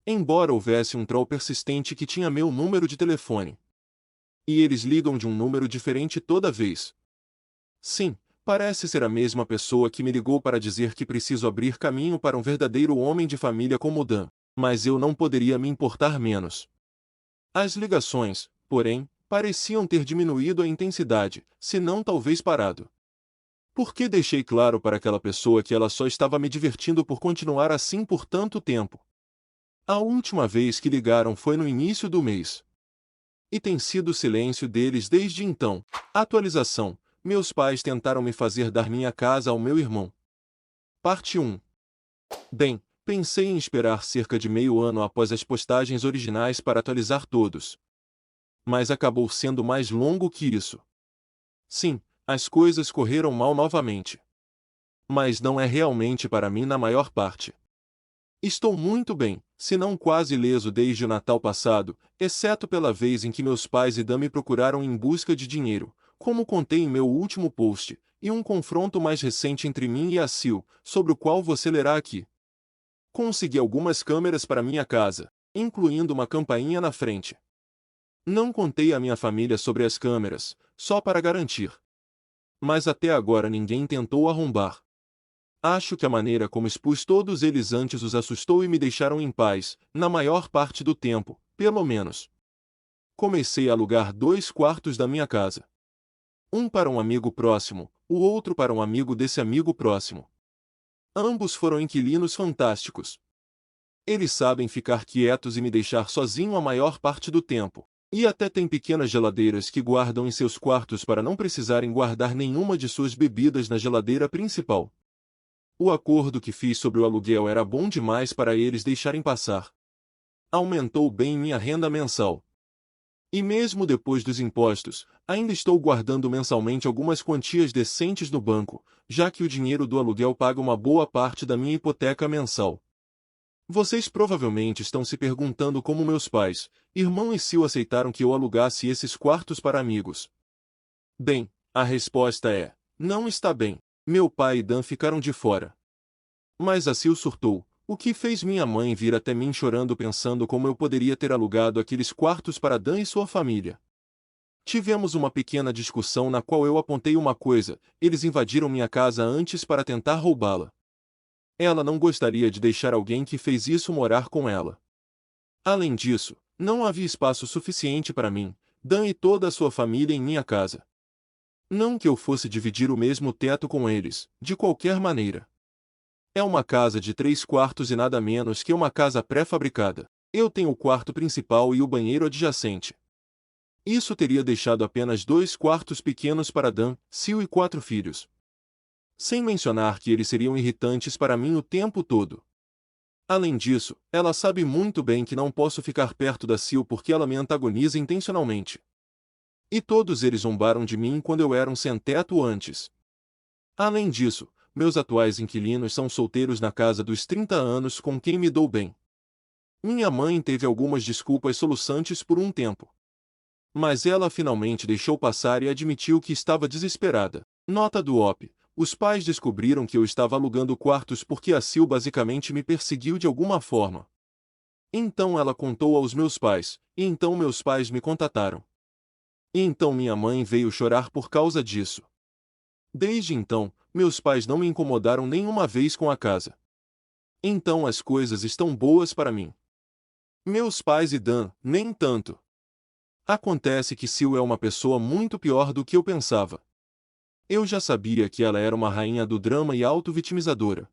Embora houvesse um troll persistente que tinha meu número de telefone. E eles ligam de um número diferente toda vez. Sim, parece ser a mesma pessoa que me ligou para dizer que preciso abrir caminho para um verdadeiro homem de família como Dan, mas eu não poderia me importar menos. As ligações, porém, pareciam ter diminuído a intensidade, se não talvez parado. Porque deixei claro para aquela pessoa que ela só estava me divertindo por continuar assim por tanto tempo. A última vez que ligaram foi no início do mês. E tem sido o silêncio deles desde então. Atualização: meus pais tentaram me fazer dar minha casa ao meu irmão. Parte 1. Bem, pensei em esperar cerca de meio ano após as postagens originais para atualizar todos. Mas acabou sendo mais longo que isso. Sim, as coisas correram mal novamente. Mas não é realmente para mim na maior parte. Estou muito bem, se não quase ileso desde o Natal passado, exceto pela vez em que meus pais e Dan me procuraram em busca de dinheiro, como contei em meu último post, e um confronto mais recente entre mim e a Sil, sobre o qual você lerá aqui. Consegui algumas câmeras para minha casa, incluindo uma campainha na frente. Não contei à minha família sobre as câmeras, só para garantir. Mas até agora ninguém tentou arrombar. Acho que a maneira como expus todos eles antes os assustou e me deixaram em paz, na maior parte do tempo, pelo menos. Comecei a alugar 2 quartos da minha casa. Um para um amigo próximo, o outro para um amigo desse amigo próximo. Ambos foram inquilinos fantásticos. Eles sabem ficar quietos e me deixar sozinho a maior parte do tempo, e até têm pequenas geladeiras que guardam em seus quartos para não precisarem guardar nenhuma de suas bebidas na geladeira principal. O acordo que fiz sobre o aluguel era bom demais para eles deixarem passar. Aumentou bem minha renda mensal. E mesmo depois dos impostos, ainda estou guardando mensalmente algumas quantias decentes no banco, já que o dinheiro do aluguel paga uma boa parte da minha hipoteca mensal. Vocês provavelmente estão se perguntando como meus pais, irmão e Sil aceitaram que eu alugasse esses quartos para amigos. Bem, a resposta é: não está bem. Meu pai e Dan ficaram de fora. Mas a Sil surtou, o que fez minha mãe vir até mim chorando pensando como eu poderia ter alugado aqueles quartos para Dan e sua família. Tivemos uma pequena discussão na qual eu apontei uma coisa: eles invadiram minha casa antes para tentar roubá-la. Ela não gostaria de deixar alguém que fez isso morar com ela. Além disso, não havia espaço suficiente para mim, Dan e toda a sua família em minha casa. Não que eu fosse dividir o mesmo teto com eles, de qualquer maneira. É uma casa de 3 quartos e nada menos que uma casa pré-fabricada. Eu tenho o quarto principal e o banheiro adjacente. Isso teria deixado apenas 2 quartos pequenos para Dan, Sil e 4 filhos. Sem mencionar que eles seriam irritantes para mim o tempo todo. Além disso, ela sabe muito bem que não posso ficar perto da Sil porque ela me antagoniza intencionalmente. E todos eles zombaram de mim quando eu era um sem-teto antes. Além disso, meus atuais inquilinos são solteiros na casa dos 30 anos com quem me dou bem. Minha mãe teve algumas desculpas soluçantes por um tempo. Mas ela finalmente deixou passar e admitiu que estava desesperada. Nota do OP. Os pais descobriram que eu estava alugando quartos porque a Sil basicamente me perseguiu de alguma forma. Então ela contou aos meus pais, e então meus pais me contataram. E então minha mãe veio chorar por causa disso. Desde então, meus pais não me incomodaram nenhuma vez com a casa. Então as coisas estão boas para mim. Meus pais e Dan, nem tanto. Acontece que Sil é uma pessoa muito pior do que eu pensava. Eu já sabia que ela era uma rainha do drama e auto-vitimizadora.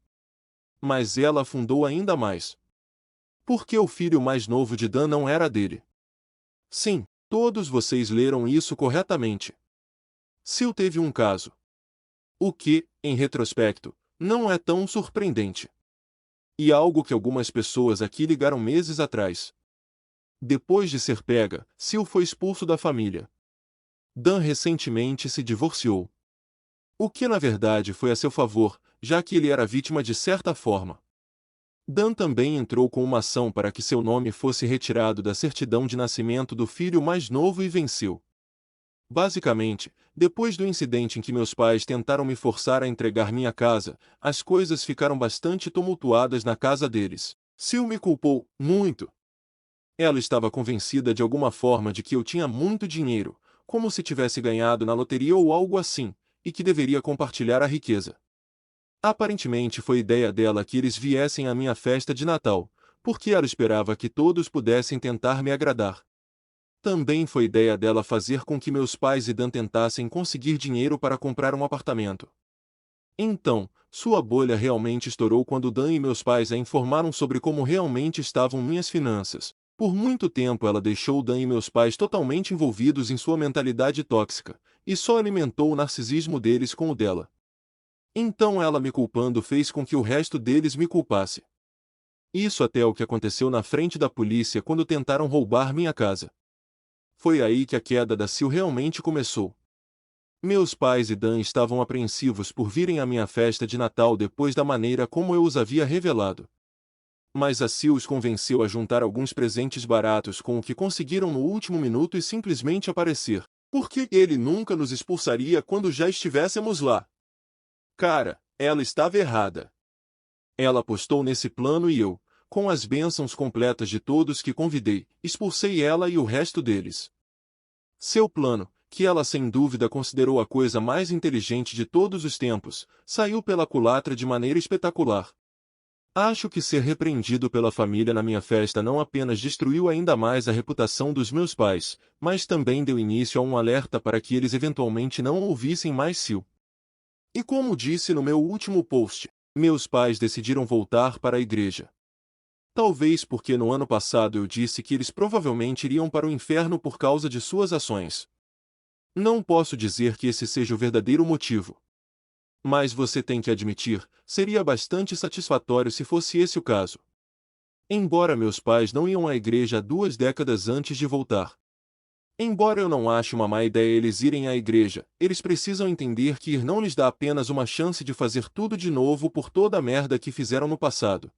Mas ela afundou ainda mais. Porque o filho mais novo de Dan não era dele. Sim, todos vocês leram isso corretamente. Sil teve um caso. O que, em retrospecto, não é tão surpreendente. E algo que algumas pessoas aqui ligaram meses atrás. Depois de ser pega, Sil foi expulso da família. Dan recentemente se divorciou. O que na verdade foi a seu favor, já que ele era vítima de certa forma. Dan também entrou com uma ação para que seu nome fosse retirado da certidão de nascimento do filho mais novo e venceu. Basicamente, depois do incidente em que meus pais tentaram me forçar a entregar minha casa, as coisas ficaram bastante tumultuadas na casa deles. Sil me culpou, muito. Ela estava convencida de alguma forma de que eu tinha muito dinheiro, como se tivesse ganhado na loteria ou algo assim, e que deveria compartilhar a riqueza. Aparentemente foi ideia dela que eles viessem à minha festa de Natal, porque ela esperava que todos pudessem tentar me agradar. Também foi ideia dela fazer com que meus pais e Dan tentassem conseguir dinheiro para comprar um apartamento. Então, sua bolha realmente estourou quando Dan e meus pais a informaram sobre como realmente estavam minhas finanças. Por muito tempo ela deixou Dan e meus pais totalmente envolvidos em sua mentalidade tóxica, e só alimentou o narcisismo deles com o dela. Então ela me culpando fez com que o resto deles me culpasse. Isso até o que aconteceu na frente da polícia quando tentaram roubar minha casa. Foi aí que a queda da Sil realmente começou. Meus pais e Dan estavam apreensivos por virem à minha festa de Natal depois da maneira como eu os havia revelado. Mas a Sil os convenceu a juntar alguns presentes baratos com o que conseguiram no último minuto e simplesmente aparecer. Porque ele nunca nos expulsaria quando já estivéssemos lá. Cara, ela estava errada. Ela apostou nesse plano e eu, com as bênçãos completas de todos que convidei, expulsei ela e o resto deles. Seu plano, que ela sem dúvida considerou a coisa mais inteligente de todos os tempos, saiu pela culatra de maneira espetacular. Acho que ser repreendido pela família na minha festa não apenas destruiu ainda mais a reputação dos meus pais, mas também deu início a um alerta para que eles eventualmente não ouvissem mais Sil. E como disse no meu último post, meus pais decidiram voltar para a igreja. Talvez porque no ano passado eu disse que eles provavelmente iriam para o inferno por causa de suas ações. Não posso dizer que esse seja o verdadeiro motivo. Mas você tem que admitir, seria bastante satisfatório se fosse esse o caso. Embora meus pais não iam à igreja há 2 décadas antes de voltar. Embora eu não ache uma má ideia eles irem à igreja, eles precisam entender que ir não lhes dá apenas uma chance de fazer tudo de novo por toda a merda que fizeram no passado.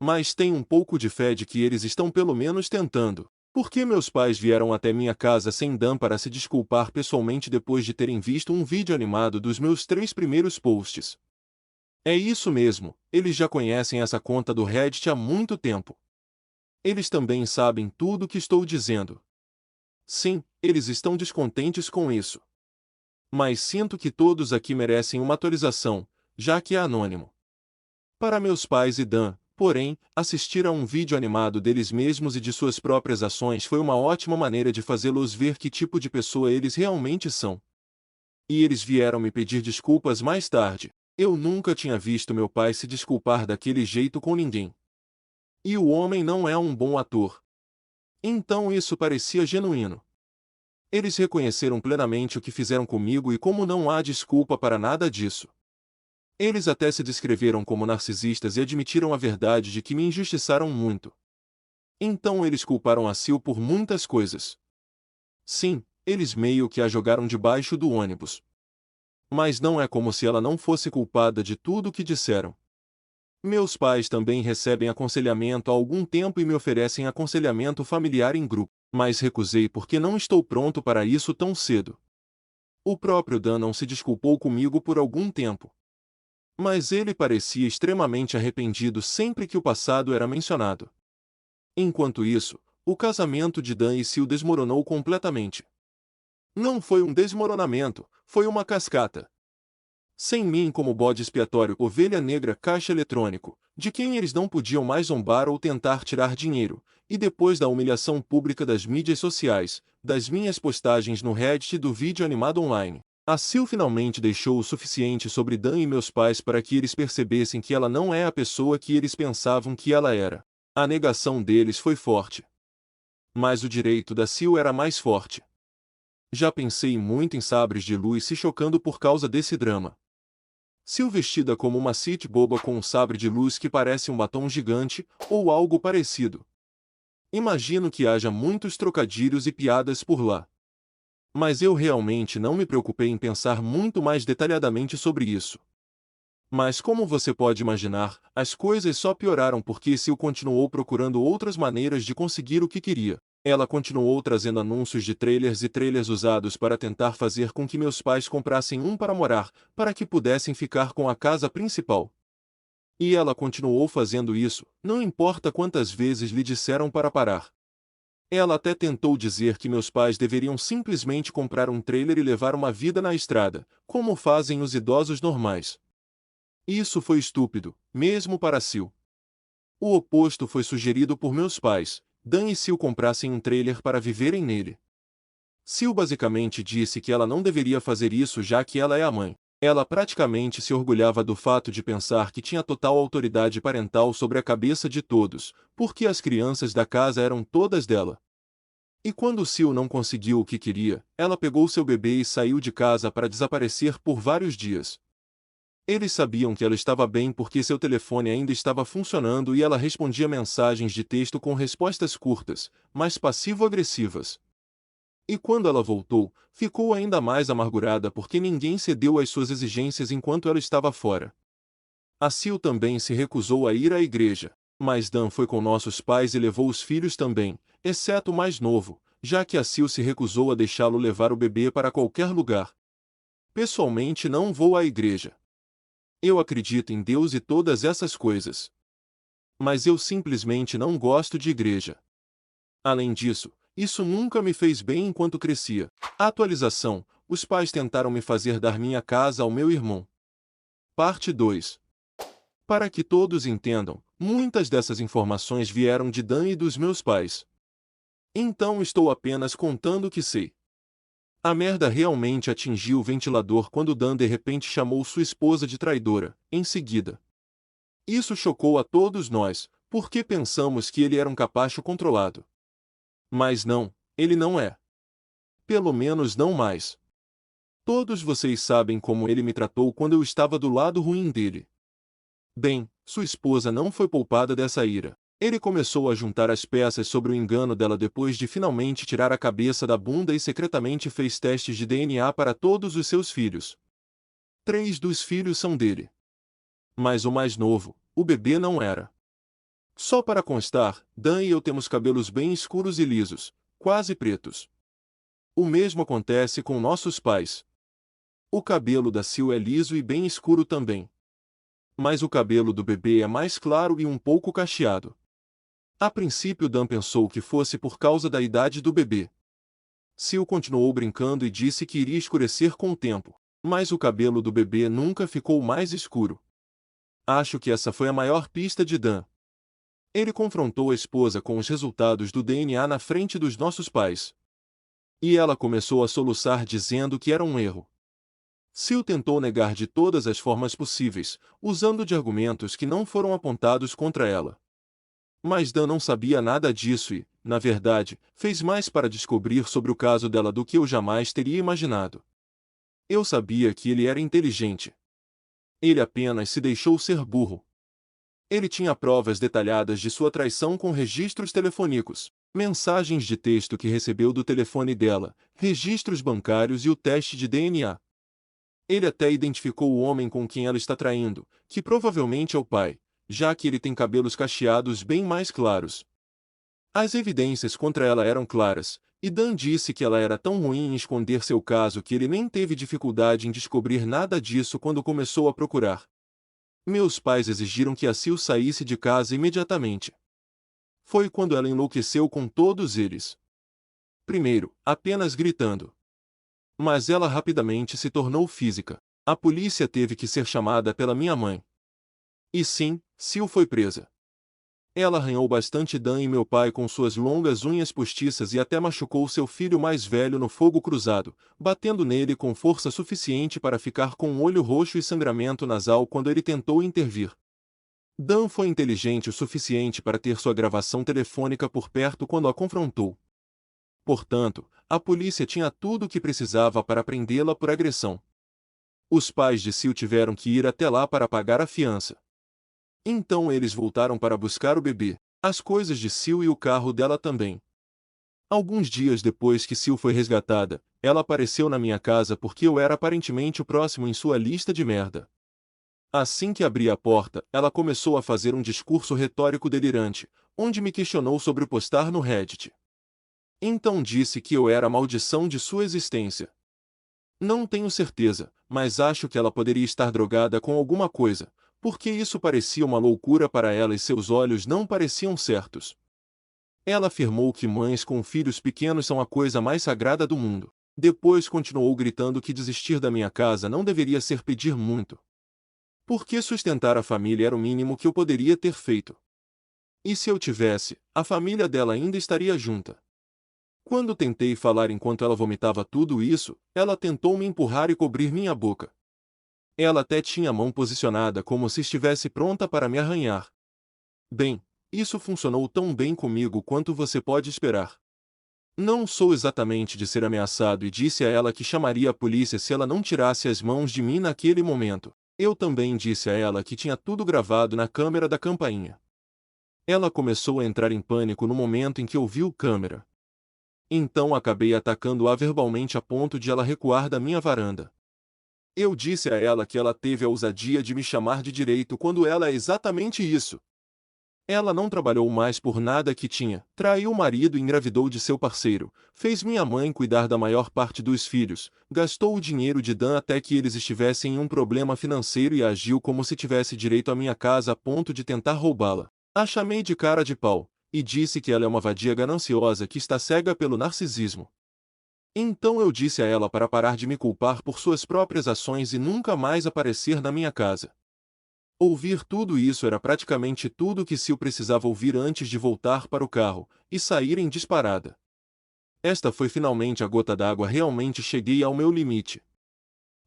Mas tem um pouco de fé de que eles estão pelo menos tentando. Porque meus pais vieram até minha casa sem Dan para se desculpar pessoalmente depois de terem visto um vídeo animado dos meus 3 primeiros posts. É isso mesmo, eles já conhecem essa conta do Reddit há muito tempo. Eles também sabem tudo o que estou dizendo. Sim, eles estão descontentes com isso. Mas sinto que todos aqui merecem uma atualização, já que é anônimo. Para meus pais e Dan, porém, assistir a um vídeo animado deles mesmos e de suas próprias ações foi uma ótima maneira de fazê-los ver que tipo de pessoa eles realmente são. E eles vieram me pedir desculpas mais tarde. Eu nunca tinha visto meu pai se desculpar daquele jeito com ninguém. E o homem não é um bom ator. Então isso parecia genuíno. Eles reconheceram plenamente o que fizeram comigo e como não há desculpa para nada disso. Eles até se descreveram como narcisistas e admitiram a verdade de que me injustiçaram muito. Então eles culparam a Sil por muitas coisas. Sim, eles meio que a jogaram debaixo do ônibus. Mas não é como se ela não fosse culpada de tudo o que disseram. Meus pais também recebem aconselhamento há algum tempo e me oferecem aconselhamento familiar em grupo, mas recusei porque não estou pronto para isso tão cedo. O próprio Dan não se desculpou comigo por algum tempo. Mas ele parecia extremamente arrependido sempre que o passado era mencionado. Enquanto isso, o casamento de Dan e Sil desmoronou completamente. Não foi um desmoronamento, foi uma cascata. Sem mim como bode expiatório, ovelha negra, caixa eletrônico, de quem eles não podiam mais zombar ou tentar tirar dinheiro, e depois da humilhação pública das mídias sociais, das minhas postagens no Reddit e do vídeo animado online, a Sil finalmente deixou o suficiente sobre Dan e meus pais para que eles percebessem que ela não é a pessoa que eles pensavam que ela era. A negação deles foi forte. Mas o direito da Sil era mais forte. Já pensei muito em sabres de luz se chocando por causa desse drama. Sil vestida como uma Sith boba com um sabre de luz que parece um batom gigante, ou algo parecido. Imagino que haja muitos trocadilhos e piadas por lá. Mas eu realmente não me preocupei em pensar muito mais detalhadamente sobre isso. Mas como você pode imaginar, as coisas só pioraram porque Sil continuou procurando outras maneiras de conseguir o que queria. Ela continuou trazendo anúncios de trailers e trailers usados para tentar fazer com que meus pais comprassem um para morar, para que pudessem ficar com a casa principal. E ela continuou fazendo isso, não importa quantas vezes lhe disseram para parar. Ela até tentou dizer que meus pais deveriam simplesmente comprar um trailer e levar uma vida na estrada, como fazem os idosos normais. Isso foi estúpido, mesmo para Sil. O oposto foi sugerido por meus pais. Dan e Sil comprassem um trailer para viverem nele. Sil basicamente disse que ela não deveria fazer isso já que ela é a mãe. Ela praticamente se orgulhava do fato de pensar que tinha total autoridade parental sobre a cabeça de todos, porque as crianças da casa eram todas dela. E quando Sil não conseguiu o que queria, ela pegou seu bebê e saiu de casa para desaparecer por vários dias. Eles sabiam que ela estava bem porque seu telefone ainda estava funcionando e ela respondia mensagens de texto com respostas curtas, mas passivo-agressivas. E quando ela voltou, ficou ainda mais amargurada porque ninguém cedeu às suas exigências enquanto ela estava fora. A Sil também se recusou a ir à igreja. Mas Dan foi com nossos pais e levou os filhos também, exceto o mais novo, já que a Sil se recusou a deixá-lo levar o bebê para qualquer lugar. Pessoalmente não vou à igreja. Eu acredito em Deus e todas essas coisas. Mas eu simplesmente não gosto de igreja. Além disso, isso nunca me fez bem enquanto crescia. Atualização: os pais tentaram me fazer dar minha casa ao meu irmão. Parte 2. Para que todos entendam, muitas dessas informações vieram de Dan e dos meus pais. Então estou apenas contando o que sei. A merda realmente atingiu o ventilador quando Dan de repente chamou sua esposa de traidora, em seguida. Isso chocou a todos nós, porque pensamos que ele era um capacho controlado. Mas não, ele não é. Pelo menos não mais. Todos vocês sabem como ele me tratou quando eu estava do lado ruim dele. Bem, sua esposa não foi poupada dessa ira. Ele começou a juntar as peças sobre o engano dela depois de finalmente tirar a cabeça da bunda e secretamente fez testes de DNA para todos os seus filhos. 3 dos filhos são dele. Mas o mais novo, o bebê, não era. Só para constar, Dan e eu temos cabelos bem escuros e lisos, quase pretos. O mesmo acontece com nossos pais. O cabelo da Sil é liso e bem escuro também. Mas o cabelo do bebê é mais claro e um pouco cacheado. A princípio Dan pensou que fosse por causa da idade do bebê. Sil continuou brincando e disse que iria escurecer com o tempo, mas o cabelo do bebê nunca ficou mais escuro. Acho que essa foi a maior pista de Dan. Ele confrontou a esposa com os resultados do DNA na frente dos nossos pais. E ela começou a soluçar dizendo que era um erro. Sil tentou negar de todas as formas possíveis, usando de argumentos que não foram apontados contra ela. Mas Dan não sabia nada disso e, na verdade, fez mais para descobrir sobre o caso dela do que eu jamais teria imaginado. Eu sabia que ele era inteligente. Ele apenas se deixou ser burro. Ele tinha provas detalhadas de sua traição com registros telefônicos, mensagens de texto que recebeu do telefone dela, registros bancários e o teste de DNA. Ele até identificou o homem com quem ela está traindo, que provavelmente é o pai, já que ele tem cabelos cacheados bem mais claros. As evidências contra ela eram claras, e Dan disse que ela era tão ruim em esconder seu caso que ele nem teve dificuldade em descobrir nada disso quando começou a procurar. Meus pais exigiram que a Sil saísse de casa imediatamente. Foi quando ela enlouqueceu com todos eles. Primeiro, apenas gritando. Mas ela rapidamente se tornou física. A polícia teve que ser chamada pela minha mãe. E sim, Sil foi presa. Ela arranhou bastante Dan e meu pai com suas longas unhas postiças e até machucou seu filho mais velho no fogo cruzado, batendo nele com força suficiente para ficar com um olho roxo e sangramento nasal quando ele tentou intervir. Dan foi inteligente o suficiente para ter sua gravação telefônica por perto quando a confrontou. Portanto, a polícia tinha tudo o que precisava para prendê-la por agressão. Os pais de Sil tiveram que ir até lá para pagar a fiança. Então eles voltaram para buscar o bebê, as coisas de Sil e o carro dela também. Alguns dias depois que Sil foi resgatada, ela apareceu na minha casa porque eu era aparentemente o próximo em sua lista de merda. Assim que abri a porta, ela começou a fazer um discurso retórico delirante, onde me questionou sobre o postar no Reddit. Então disse que eu era a maldição de sua existência. Não tenho certeza, mas acho que ela poderia estar drogada com alguma coisa, porque isso parecia uma loucura para ela e seus olhos não pareciam certos. Ela afirmou que mães com filhos pequenos são a coisa mais sagrada do mundo. Depois continuou gritando que desistir da minha casa não deveria ser pedir muito. Porque sustentar a família era o mínimo que eu poderia ter feito. E se eu tivesse, a família dela ainda estaria junta. Quando tentei falar enquanto ela vomitava tudo isso, ela tentou me empurrar e cobrir minha boca. Ela até tinha a mão posicionada como se estivesse pronta para me arranhar. Bem, isso funcionou tão bem comigo quanto você pode esperar. Não sou exatamente de ser ameaçado e disse a ela que chamaria a polícia se ela não tirasse as mãos de mim naquele momento. Eu também disse a ela que tinha tudo gravado na câmera da campainha. Ela começou a entrar em pânico no momento em que ouviu câmera. Então acabei atacando-a verbalmente a ponto de ela recuar da minha varanda. Eu disse a ela que ela teve a ousadia de me chamar de direito quando ela é exatamente isso. Ela não trabalhou mais por nada que tinha, traiu o marido e engravidou de seu parceiro, fez minha mãe cuidar da maior parte dos filhos, gastou o dinheiro de Dan até que eles estivessem em um problema financeiro e agiu como se tivesse direito à minha casa a ponto de tentar roubá-la. A chamei de cara de pau, e disse que ela é uma vadia gananciosa que está cega pelo narcisismo. Então eu disse a ela para parar de me culpar por suas próprias ações e nunca mais aparecer na minha casa. Ouvir tudo isso era praticamente tudo que Sil precisava ouvir antes de voltar para o carro e sair em disparada. Esta foi finalmente a gota d'água. Realmente cheguei ao meu limite.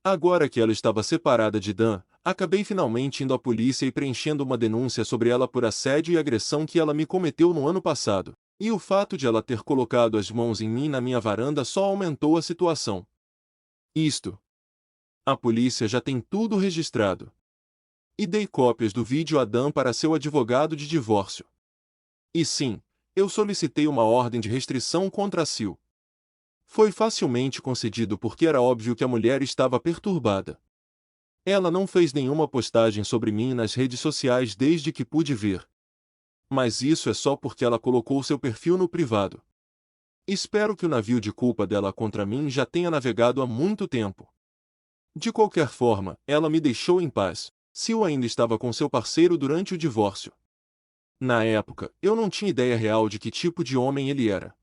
Agora que ela estava separada de Dan, acabei finalmente indo à polícia e preenchendo uma denúncia sobre ela por assédio e agressão que ela me cometeu no ano passado. E o fato de ela ter colocado as mãos em mim na minha varanda só aumentou a situação. A polícia já tem tudo registrado. E dei cópias do vídeo a Dan para seu advogado de divórcio. E sim, eu solicitei uma ordem de restrição contra a Sil. Foi facilmente concedido porque era óbvio que a mulher estava perturbada. Ela não fez nenhuma postagem sobre mim nas redes sociais desde que pude ver. Mas isso é só porque ela colocou seu perfil no privado. Espero que o navio de culpa dela contra mim já tenha navegado há muito tempo. De qualquer forma, ela me deixou em paz. Sil ainda estava com seu parceiro durante o divórcio. Na época, eu não tinha ideia real de que tipo de homem ele era.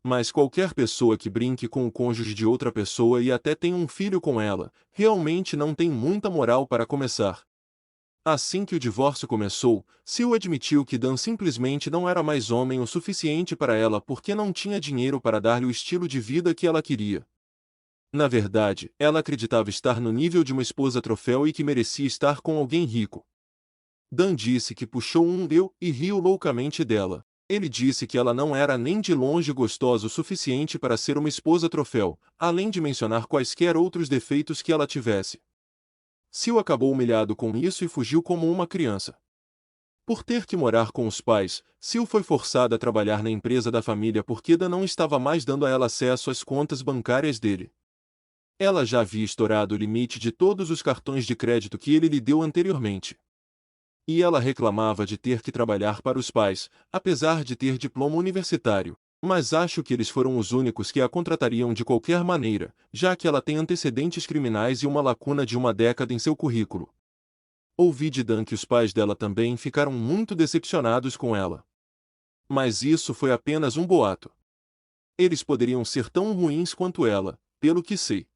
Mas qualquer pessoa que brinque com o cônjuge de outra pessoa e até tenha um filho com ela, realmente não tem muita moral para começar. Assim que o divórcio começou, Sil admitiu que Dan simplesmente não era mais homem o suficiente para ela porque não tinha dinheiro para dar-lhe o estilo de vida que ela queria. Na verdade, ela acreditava estar no nível de uma esposa troféu e que merecia estar com alguém rico. Dan disse que puxou um eu e riu loucamente dela. Ele disse que ela não era nem de longe gostosa o suficiente para ser uma esposa troféu, além de mencionar quaisquer outros defeitos que ela tivesse. Sil acabou humilhado com isso e fugiu como uma criança. Por ter que morar com os pais, Sil foi forçada a trabalhar na empresa da família porque Dan não estava mais dando a ela acesso às contas bancárias dele. Ela já havia estourado o limite de todos os cartões de crédito que ele lhe deu anteriormente. E ela reclamava de ter que trabalhar para os pais, apesar de ter diploma universitário. Mas acho que eles foram os únicos que a contratariam de qualquer maneira, já que ela tem antecedentes criminais e uma lacuna de uma década em seu currículo. Ouvi de Dan que os pais dela também ficaram muito decepcionados com ela. Mas isso foi apenas um boato. Eles poderiam ser tão ruins quanto ela, pelo que sei.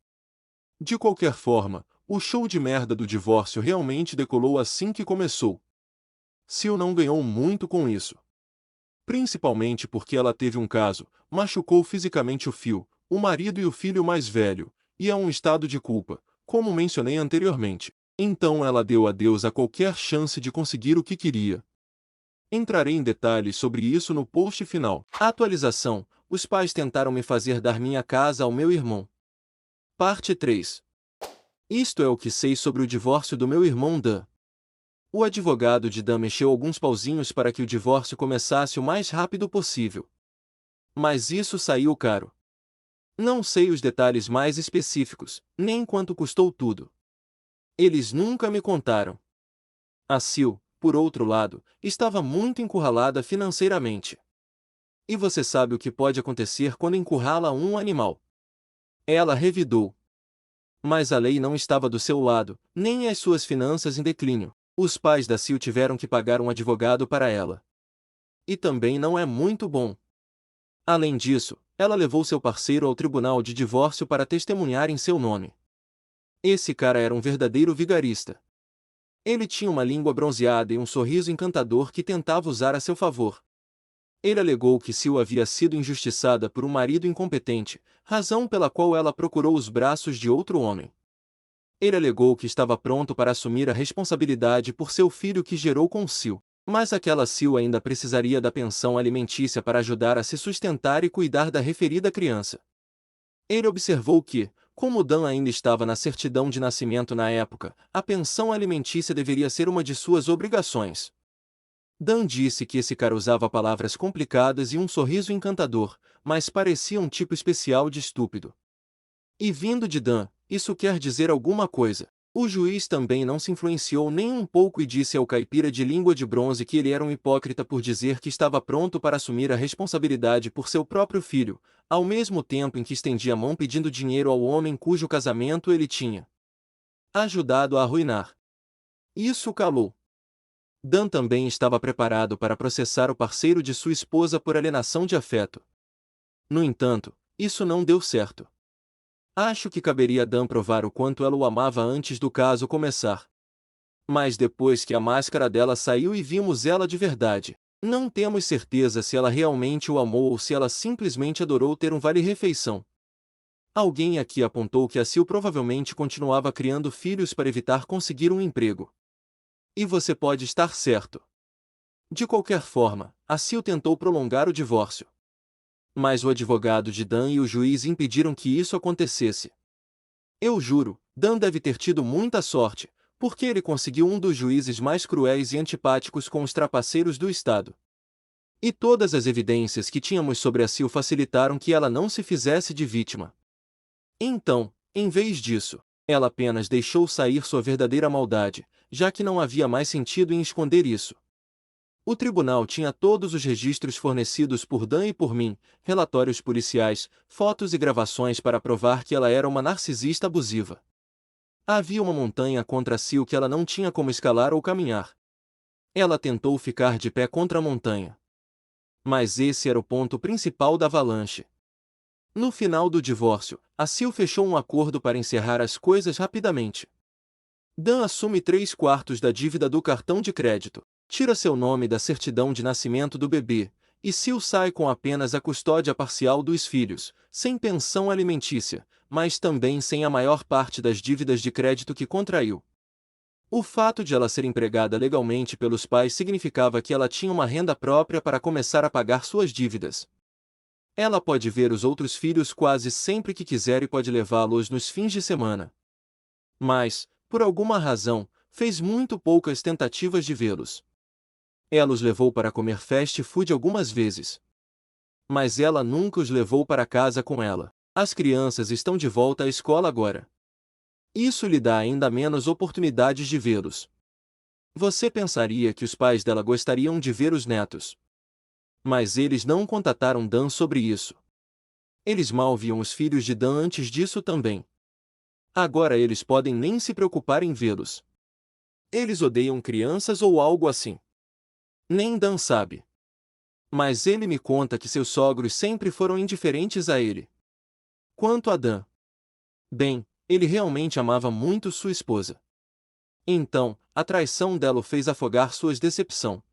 De qualquer forma, o show de merda do divórcio realmente decolou assim que começou. Sil não ganhou muito com isso. Principalmente porque ela teve um caso, machucou fisicamente o Phil, o marido e o filho mais velho, e é um estado de culpa, como mencionei anteriormente. Então ela deu adeus a qualquer chance de conseguir o que queria. Entrarei em detalhes sobre isso no post final. Atualização: os pais tentaram me fazer dar minha casa ao meu irmão. Parte 3. Isto é o que sei sobre o divórcio do meu irmão Dan. O advogado de Dan mexeu alguns pauzinhos para que o divórcio começasse o mais rápido possível. Mas isso saiu caro. Não sei os detalhes mais específicos, nem quanto custou tudo. Eles nunca me contaram. A Sil, por outro lado, estava muito encurralada financeiramente. E você sabe o que pode acontecer quando encurrala um animal. Ela revidou. Mas a lei não estava do seu lado, nem as suas finanças em declínio. Os pais da Sil tiveram que pagar um advogado para ela. E também não é muito bom. Além disso, ela levou seu parceiro ao tribunal de divórcio para testemunhar em seu nome. Esse cara era um verdadeiro vigarista. Ele tinha uma língua bronzeada e um sorriso encantador que tentava usar a seu favor. Ele alegou que Sil havia sido injustiçada por um marido incompetente, razão pela qual ela procurou os braços de outro homem. Ele alegou que estava pronto para assumir a responsabilidade por seu filho que gerou com Sil, mas aquela Sil ainda precisaria da pensão alimentícia para ajudar a se sustentar e cuidar da referida criança. Ele observou que, como Dan ainda estava na certidão de nascimento na época, a pensão alimentícia deveria ser uma de suas obrigações. Dan disse que esse cara usava palavras complicadas e um sorriso encantador, mas parecia um tipo especial de estúpido. E vindo de Dan, isso quer dizer alguma coisa. O juiz também não se influenciou nem um pouco e disse ao caipira de língua de bronze que ele era um hipócrita por dizer que estava pronto para assumir a responsabilidade por seu próprio filho, ao mesmo tempo em que estendia a mão pedindo dinheiro ao homem cujo casamento ele tinha ajudado a arruinar. Isso o calou. Dan também estava preparado para processar o parceiro de sua esposa por alienação de afeto. No entanto, isso não deu certo. Acho que caberia a Dan provar o quanto ela o amava antes do caso começar. Mas depois que a máscara dela saiu e vimos ela de verdade, não temos certeza se ela realmente o amou ou se ela simplesmente adorou ter um vale-refeição. Alguém aqui apontou que a Sil provavelmente continuava criando filhos para evitar conseguir um emprego. E você pode estar certo. De qualquer forma, a Sil tentou prolongar o divórcio. Mas o advogado de Dan e o juiz impediram que isso acontecesse. Eu juro, Dan deve ter tido muita sorte, porque ele conseguiu um dos juízes mais cruéis e antipáticos com os trapaceiros do estado. E todas as evidências que tínhamos sobre a Sil facilitaram que ela não se fizesse de vítima. Então, em vez disso, ela apenas deixou sair sua verdadeira maldade, já que não havia mais sentido em esconder isso. O tribunal tinha todos os registros fornecidos por Dan e por mim, relatórios policiais, fotos e gravações para provar que ela era uma narcisista abusiva. Havia uma montanha contra Sil que ela não tinha como escalar ou caminhar. Ela tentou ficar de pé contra a montanha. Mas esse era o ponto principal da avalanche. No final do divórcio, a Sil fechou um acordo para encerrar as coisas rapidamente. Dan assume 3/4 da dívida do cartão de crédito, tira seu nome da certidão de nascimento do bebê, e Sil sai com apenas a custódia parcial dos filhos, sem pensão alimentícia, mas também sem a maior parte das dívidas de crédito que contraiu. O fato de ela ser empregada legalmente pelos pais significava que ela tinha uma renda própria para começar a pagar suas dívidas. Ela pode ver os outros filhos quase sempre que quiser e pode levá-los nos fins de semana. Mas, por alguma razão, fez muito poucas tentativas de vê-los. Ela os levou para comer fast food algumas vezes. Mas ela nunca os levou para casa com ela. As crianças estão de volta à escola agora. Isso lhe dá ainda menos oportunidades de vê-los. Você pensaria que os pais dela gostariam de ver os netos. Mas eles não contataram Dan sobre isso. Eles mal viam os filhos de Dan antes disso também. Agora eles podem nem se preocupar em vê-los. Eles odeiam crianças ou algo assim. Nem Dan sabe. Mas ele me conta que seus sogros sempre foram indiferentes a ele. Quanto a Dan, bem, ele realmente amava muito sua esposa. Então, a traição dela o fez afogar sua decepção.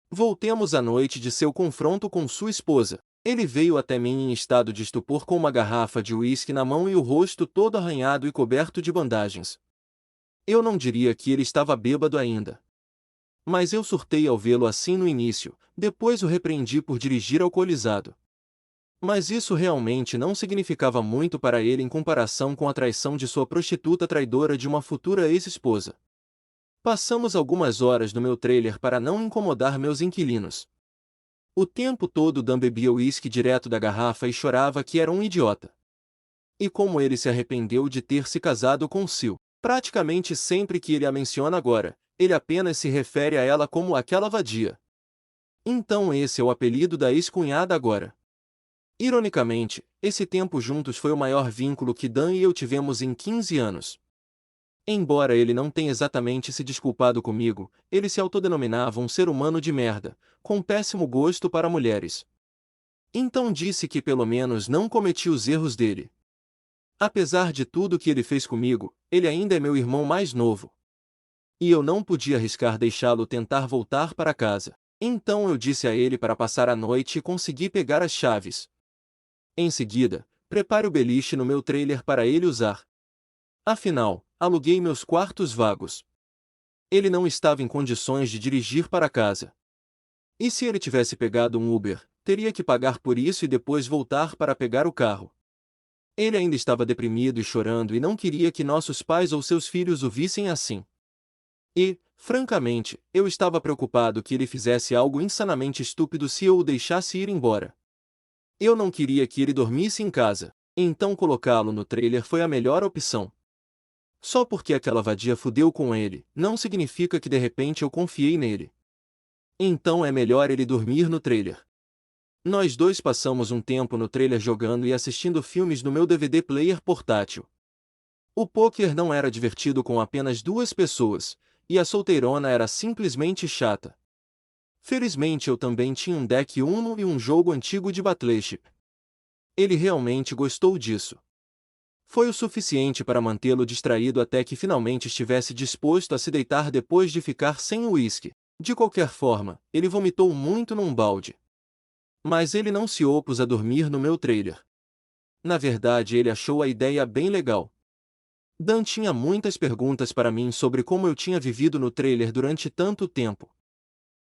Voltemos à noite de seu confronto com sua esposa. Ele veio até mim em estado de estupor com uma garrafa de uísque na mão e o rosto todo arranhado e coberto de bandagens. Eu não diria que ele estava bêbado ainda. Mas eu surtei ao vê-lo assim no início, depois o repreendi por dirigir alcoolizado. Mas isso realmente não significava muito para ele em comparação com a traição de sua prostituta traidora de uma futura ex-esposa. Passamos algumas horas no meu trailer para não incomodar meus inquilinos. O tempo todo Dan bebia uísque direto da garrafa e chorava que era um idiota. E como ele se arrependeu de ter se casado com Sil. Praticamente sempre que ele a menciona agora, ele apenas se refere a ela como aquela vadia. Então esse é o apelido da ex-cunhada agora. Ironicamente, esse tempo juntos foi o maior vínculo que Dan e eu tivemos em 15 anos. Embora ele não tenha exatamente se desculpado comigo, ele se autodenominava um ser humano de merda, com péssimo gosto para mulheres. Então disse que pelo menos não cometi os erros dele. Apesar de tudo que ele fez comigo, ele ainda é meu irmão mais novo. E eu não podia arriscar deixá-lo tentar voltar para casa. Então eu disse a ele para passar a noite e conseguir pegar as chaves. Em seguida, prepare o beliche no meu trailer para ele usar. Afinal, aluguei meus quartos vagos. Ele não estava em condições de dirigir para casa. E se ele tivesse pegado um Uber, teria que pagar por isso e depois voltar para pegar o carro. Ele ainda estava deprimido e chorando e não queria que nossos pais ou seus filhos o vissem assim. E, francamente, eu estava preocupado que ele fizesse algo insanamente estúpido se eu o deixasse ir embora. Eu não queria que ele dormisse em casa, então colocá-lo no trailer foi a melhor opção. Só porque aquela vadia fudeu com ele, não significa que de repente eu confiei nele. Então é melhor ele dormir no trailer. Nós dois passamos um tempo no trailer jogando e assistindo filmes no meu DVD player portátil. O poker não era divertido com apenas duas pessoas, e a solteirona era simplesmente chata. Felizmente eu também tinha um deck Uno e um jogo antigo de Battleship. Ele realmente gostou disso. Foi o suficiente para mantê-lo distraído até que finalmente estivesse disposto a se deitar depois de ficar sem o uísque. De qualquer forma, ele vomitou muito num balde. Mas ele não se opôs a dormir no meu trailer. Na verdade, ele achou a ideia bem legal. Dan tinha muitas perguntas para mim sobre como eu tinha vivido no trailer durante tanto tempo.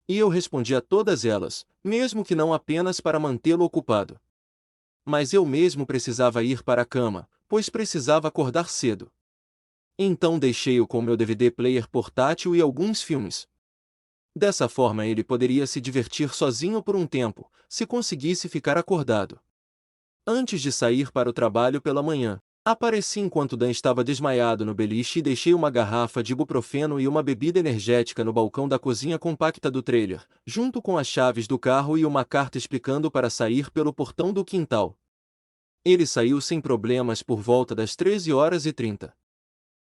E eu respondi a todas elas, mesmo que não apenas para mantê-lo ocupado. Mas eu mesmo precisava ir para a cama, pois precisava acordar cedo. Então deixei-o com meu DVD player portátil e alguns filmes. Dessa forma ele poderia se divertir sozinho por um tempo, se conseguisse ficar acordado. Antes de sair para o trabalho pela manhã, apareci enquanto Dan estava desmaiado no beliche e deixei uma garrafa de ibuprofeno e uma bebida energética no balcão da cozinha compacta do trailer, junto com as chaves do carro e uma carta explicando para sair pelo portão do quintal. Ele saiu sem problemas por volta das 13h30.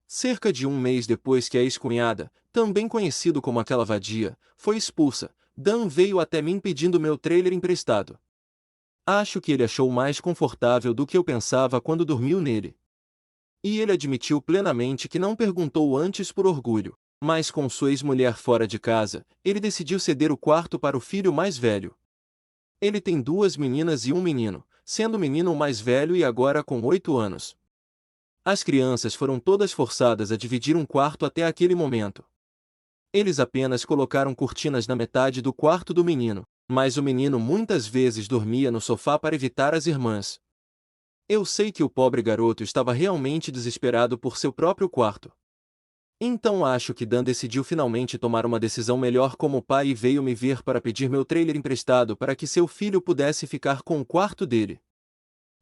Cerca de um mês depois que a ex-cunhada, também conhecido como aquela vadia, foi expulsa, Dan veio até mim pedindo meu trailer emprestado. Acho que ele achou mais confortável do que eu pensava quando dormiu nele. E ele admitiu plenamente que não perguntou antes por orgulho, mas com sua ex-mulher fora de casa, ele decidiu ceder o quarto para o filho mais velho. Ele tem 2 meninas e um menino, sendo o menino o mais velho e agora com 8 anos. As crianças foram todas forçadas a dividir um quarto até aquele momento. Eles apenas colocaram cortinas na metade do quarto do menino, mas o menino muitas vezes dormia no sofá para evitar as irmãs. Eu sei que o pobre garoto estava realmente desesperado por seu próprio quarto. Então acho que Dan decidiu finalmente tomar uma decisão melhor como pai e veio me ver para pedir meu trailer emprestado para que seu filho pudesse ficar com o quarto dele.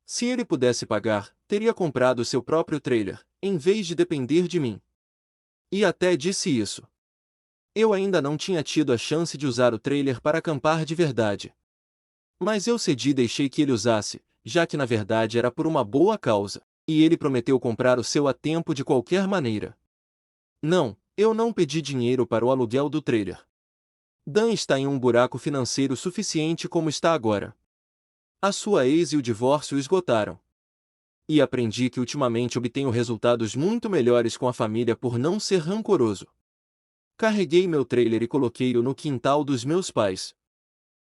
Se ele pudesse pagar, teria comprado seu próprio trailer, em vez de depender de mim. E até disse isso. Eu ainda não tinha tido a chance de usar o trailer para acampar de verdade. Mas eu cedi e deixei que ele usasse, já que na verdade era por uma boa causa, e ele prometeu comprar o seu a tempo de qualquer maneira. Não, eu não pedi dinheiro para o aluguel do trailer. Dan está em um buraco financeiro suficiente como está agora. A sua ex e o divórcio o esgotaram. E aprendi que ultimamente obtenho resultados muito melhores com a família por não ser rancoroso. Carreguei meu trailer e coloquei-o no quintal dos meus pais.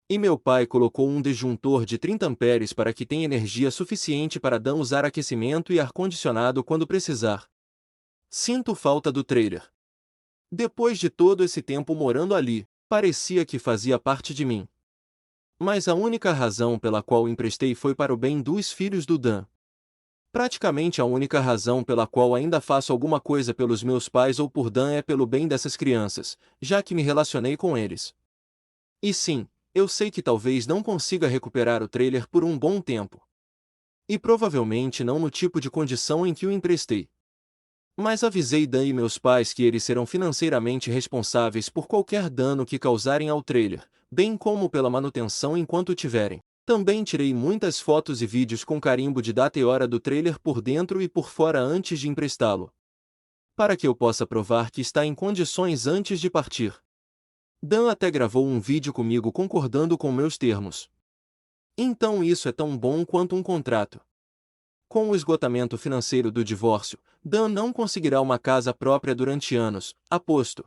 E meu pai colocou um disjuntor de 30 amperes para que tenha energia suficiente para Dan usar aquecimento e ar-condicionado quando precisar. Sinto falta do trailer. Depois de todo esse tempo morando ali, parecia que fazia parte de mim. Mas a única razão pela qual o emprestei foi para o bem dos filhos do Dan. Praticamente a única razão pela qual ainda faço alguma coisa pelos meus pais ou por Dan é pelo bem dessas crianças, já que me relacionei com eles. E sim, eu sei que talvez não consiga recuperar o trailer por um bom tempo. E provavelmente não no tipo de condição em que o emprestei. Mas avisei Dan e meus pais que eles serão financeiramente responsáveis por qualquer dano que causarem ao trailer, bem como pela manutenção enquanto tiverem. Também tirei muitas fotos e vídeos com carimbo de data e hora do trailer por dentro e por fora antes de emprestá-lo. Para que eu possa provar que está em condições antes de partir. Dan até gravou um vídeo comigo concordando com meus termos. Então isso é tão bom quanto um contrato. Com o esgotamento financeiro do divórcio, Dan não conseguirá uma casa própria durante anos, aposto.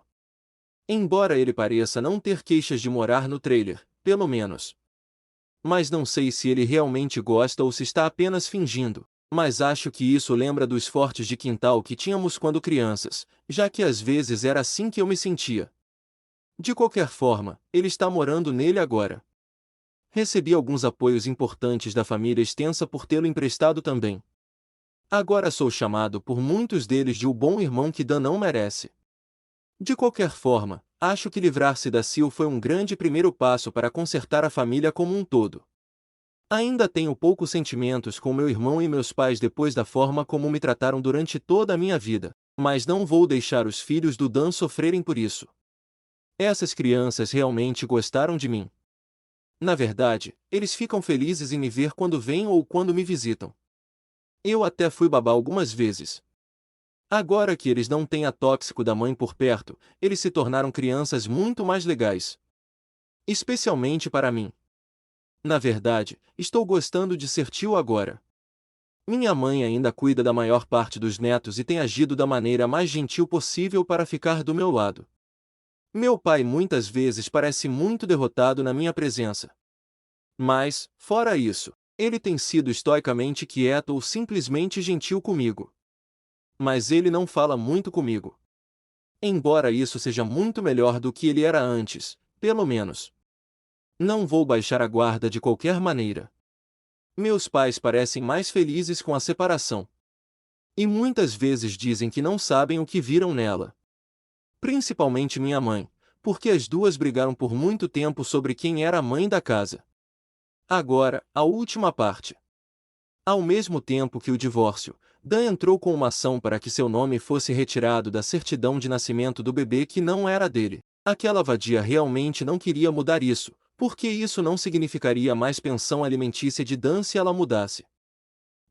Embora ele pareça não ter queixas de morar no trailer, pelo menos. Mas não sei se ele realmente gosta ou se está apenas fingindo, mas acho que isso lembra dos fortes de quintal que tínhamos quando crianças, já que às vezes era assim que eu me sentia. De qualquer forma, ele está morando nele agora. Recebi alguns apoios importantes da família extensa por tê-lo emprestado também. Agora sou chamado por muitos deles de o bom irmão que Dan não merece. De qualquer forma, acho que livrar-se da Sil foi um grande primeiro passo para consertar a família como um todo. Ainda tenho poucos sentimentos com meu irmão e meus pais depois da forma como me trataram durante toda a minha vida, Mas não vou deixar os filhos do Dan sofrerem por isso. Essas crianças realmente gostaram de mim. Na verdade, eles ficam felizes em me ver quando vêm ou quando me visitam. Eu até fui babá algumas vezes. Agora que eles não têm a tóxico da mãe por perto, eles se tornaram crianças muito mais legais. Especialmente para mim. Na verdade, estou gostando de ser tio agora. Minha mãe ainda cuida da maior parte dos netos e tem agido da maneira mais gentil possível para ficar do meu lado. Meu pai muitas vezes parece muito derrotado na minha presença. Mas, fora isso, ele tem sido estoicamente quieto ou simplesmente gentil comigo. Mas ele não fala muito comigo. Embora isso seja muito melhor do que ele era antes, pelo menos. Não vou baixar a guarda de qualquer maneira. Meus pais parecem mais felizes com a separação. E muitas vezes dizem que não sabem o que viram nela. Principalmente minha mãe, porque as duas brigaram por muito tempo sobre quem era a mãe da casa. Agora, a última parte. Ao mesmo tempo que o divórcio, Dan entrou com uma ação para que seu nome fosse retirado da certidão de nascimento do bebê que não era dele. Aquela vadia realmente não queria mudar isso, porque isso não significaria mais pensão alimentícia de Dan se ela mudasse.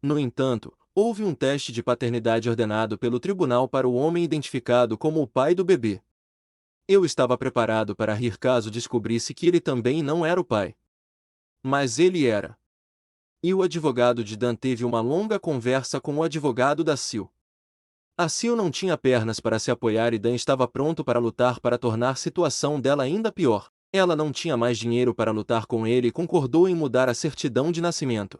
No entanto, houve um teste de paternidade ordenado pelo tribunal para o homem identificado como o pai do bebê. Eu estava preparado para rir caso descobrisse que ele também não era o pai. Mas ele era. E o advogado de Dan teve uma longa conversa com o advogado da Sil. A Sil não tinha pernas para se apoiar e Dan estava pronto para lutar para tornar a situação dela ainda pior. Ela não tinha mais dinheiro para lutar com ele e concordou em mudar a certidão de nascimento.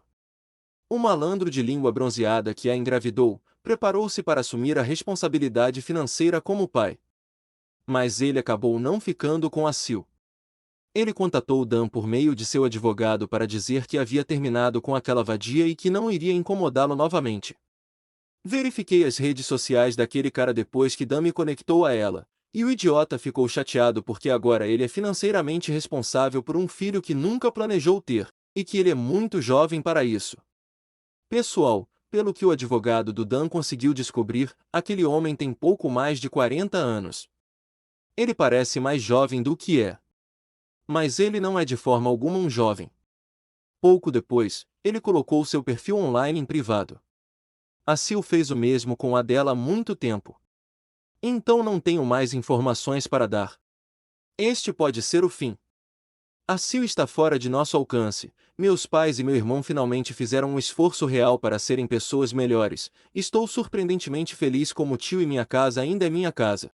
O malandro de língua bronzeada que a engravidou, preparou-se para assumir a responsabilidade financeira como pai. Mas ele acabou não ficando com a Sil. Ele contatou Dan por meio de seu advogado para dizer que havia terminado com aquela vadia e que não iria incomodá-lo novamente. Verifiquei as redes sociais daquele cara depois que Dan me conectou a ela, e o idiota ficou chateado porque agora ele é financeiramente responsável por um filho que nunca planejou ter, e que ele é muito jovem para isso. Pessoal, pelo que o advogado do Dan conseguiu descobrir, aquele homem tem pouco mais de 40 anos. Ele parece mais jovem do que é. Mas ele não é de forma alguma um jovem. Pouco depois, ele colocou seu perfil online em privado. A Sil fez o mesmo com a dela há muito tempo. Então não tenho mais informações para dar. Este pode ser o fim. A Sil está fora de nosso alcance. Meus pais e meu irmão finalmente fizeram um esforço real para serem pessoas melhores. Estou surpreendentemente feliz como tio e minha casa ainda é minha casa.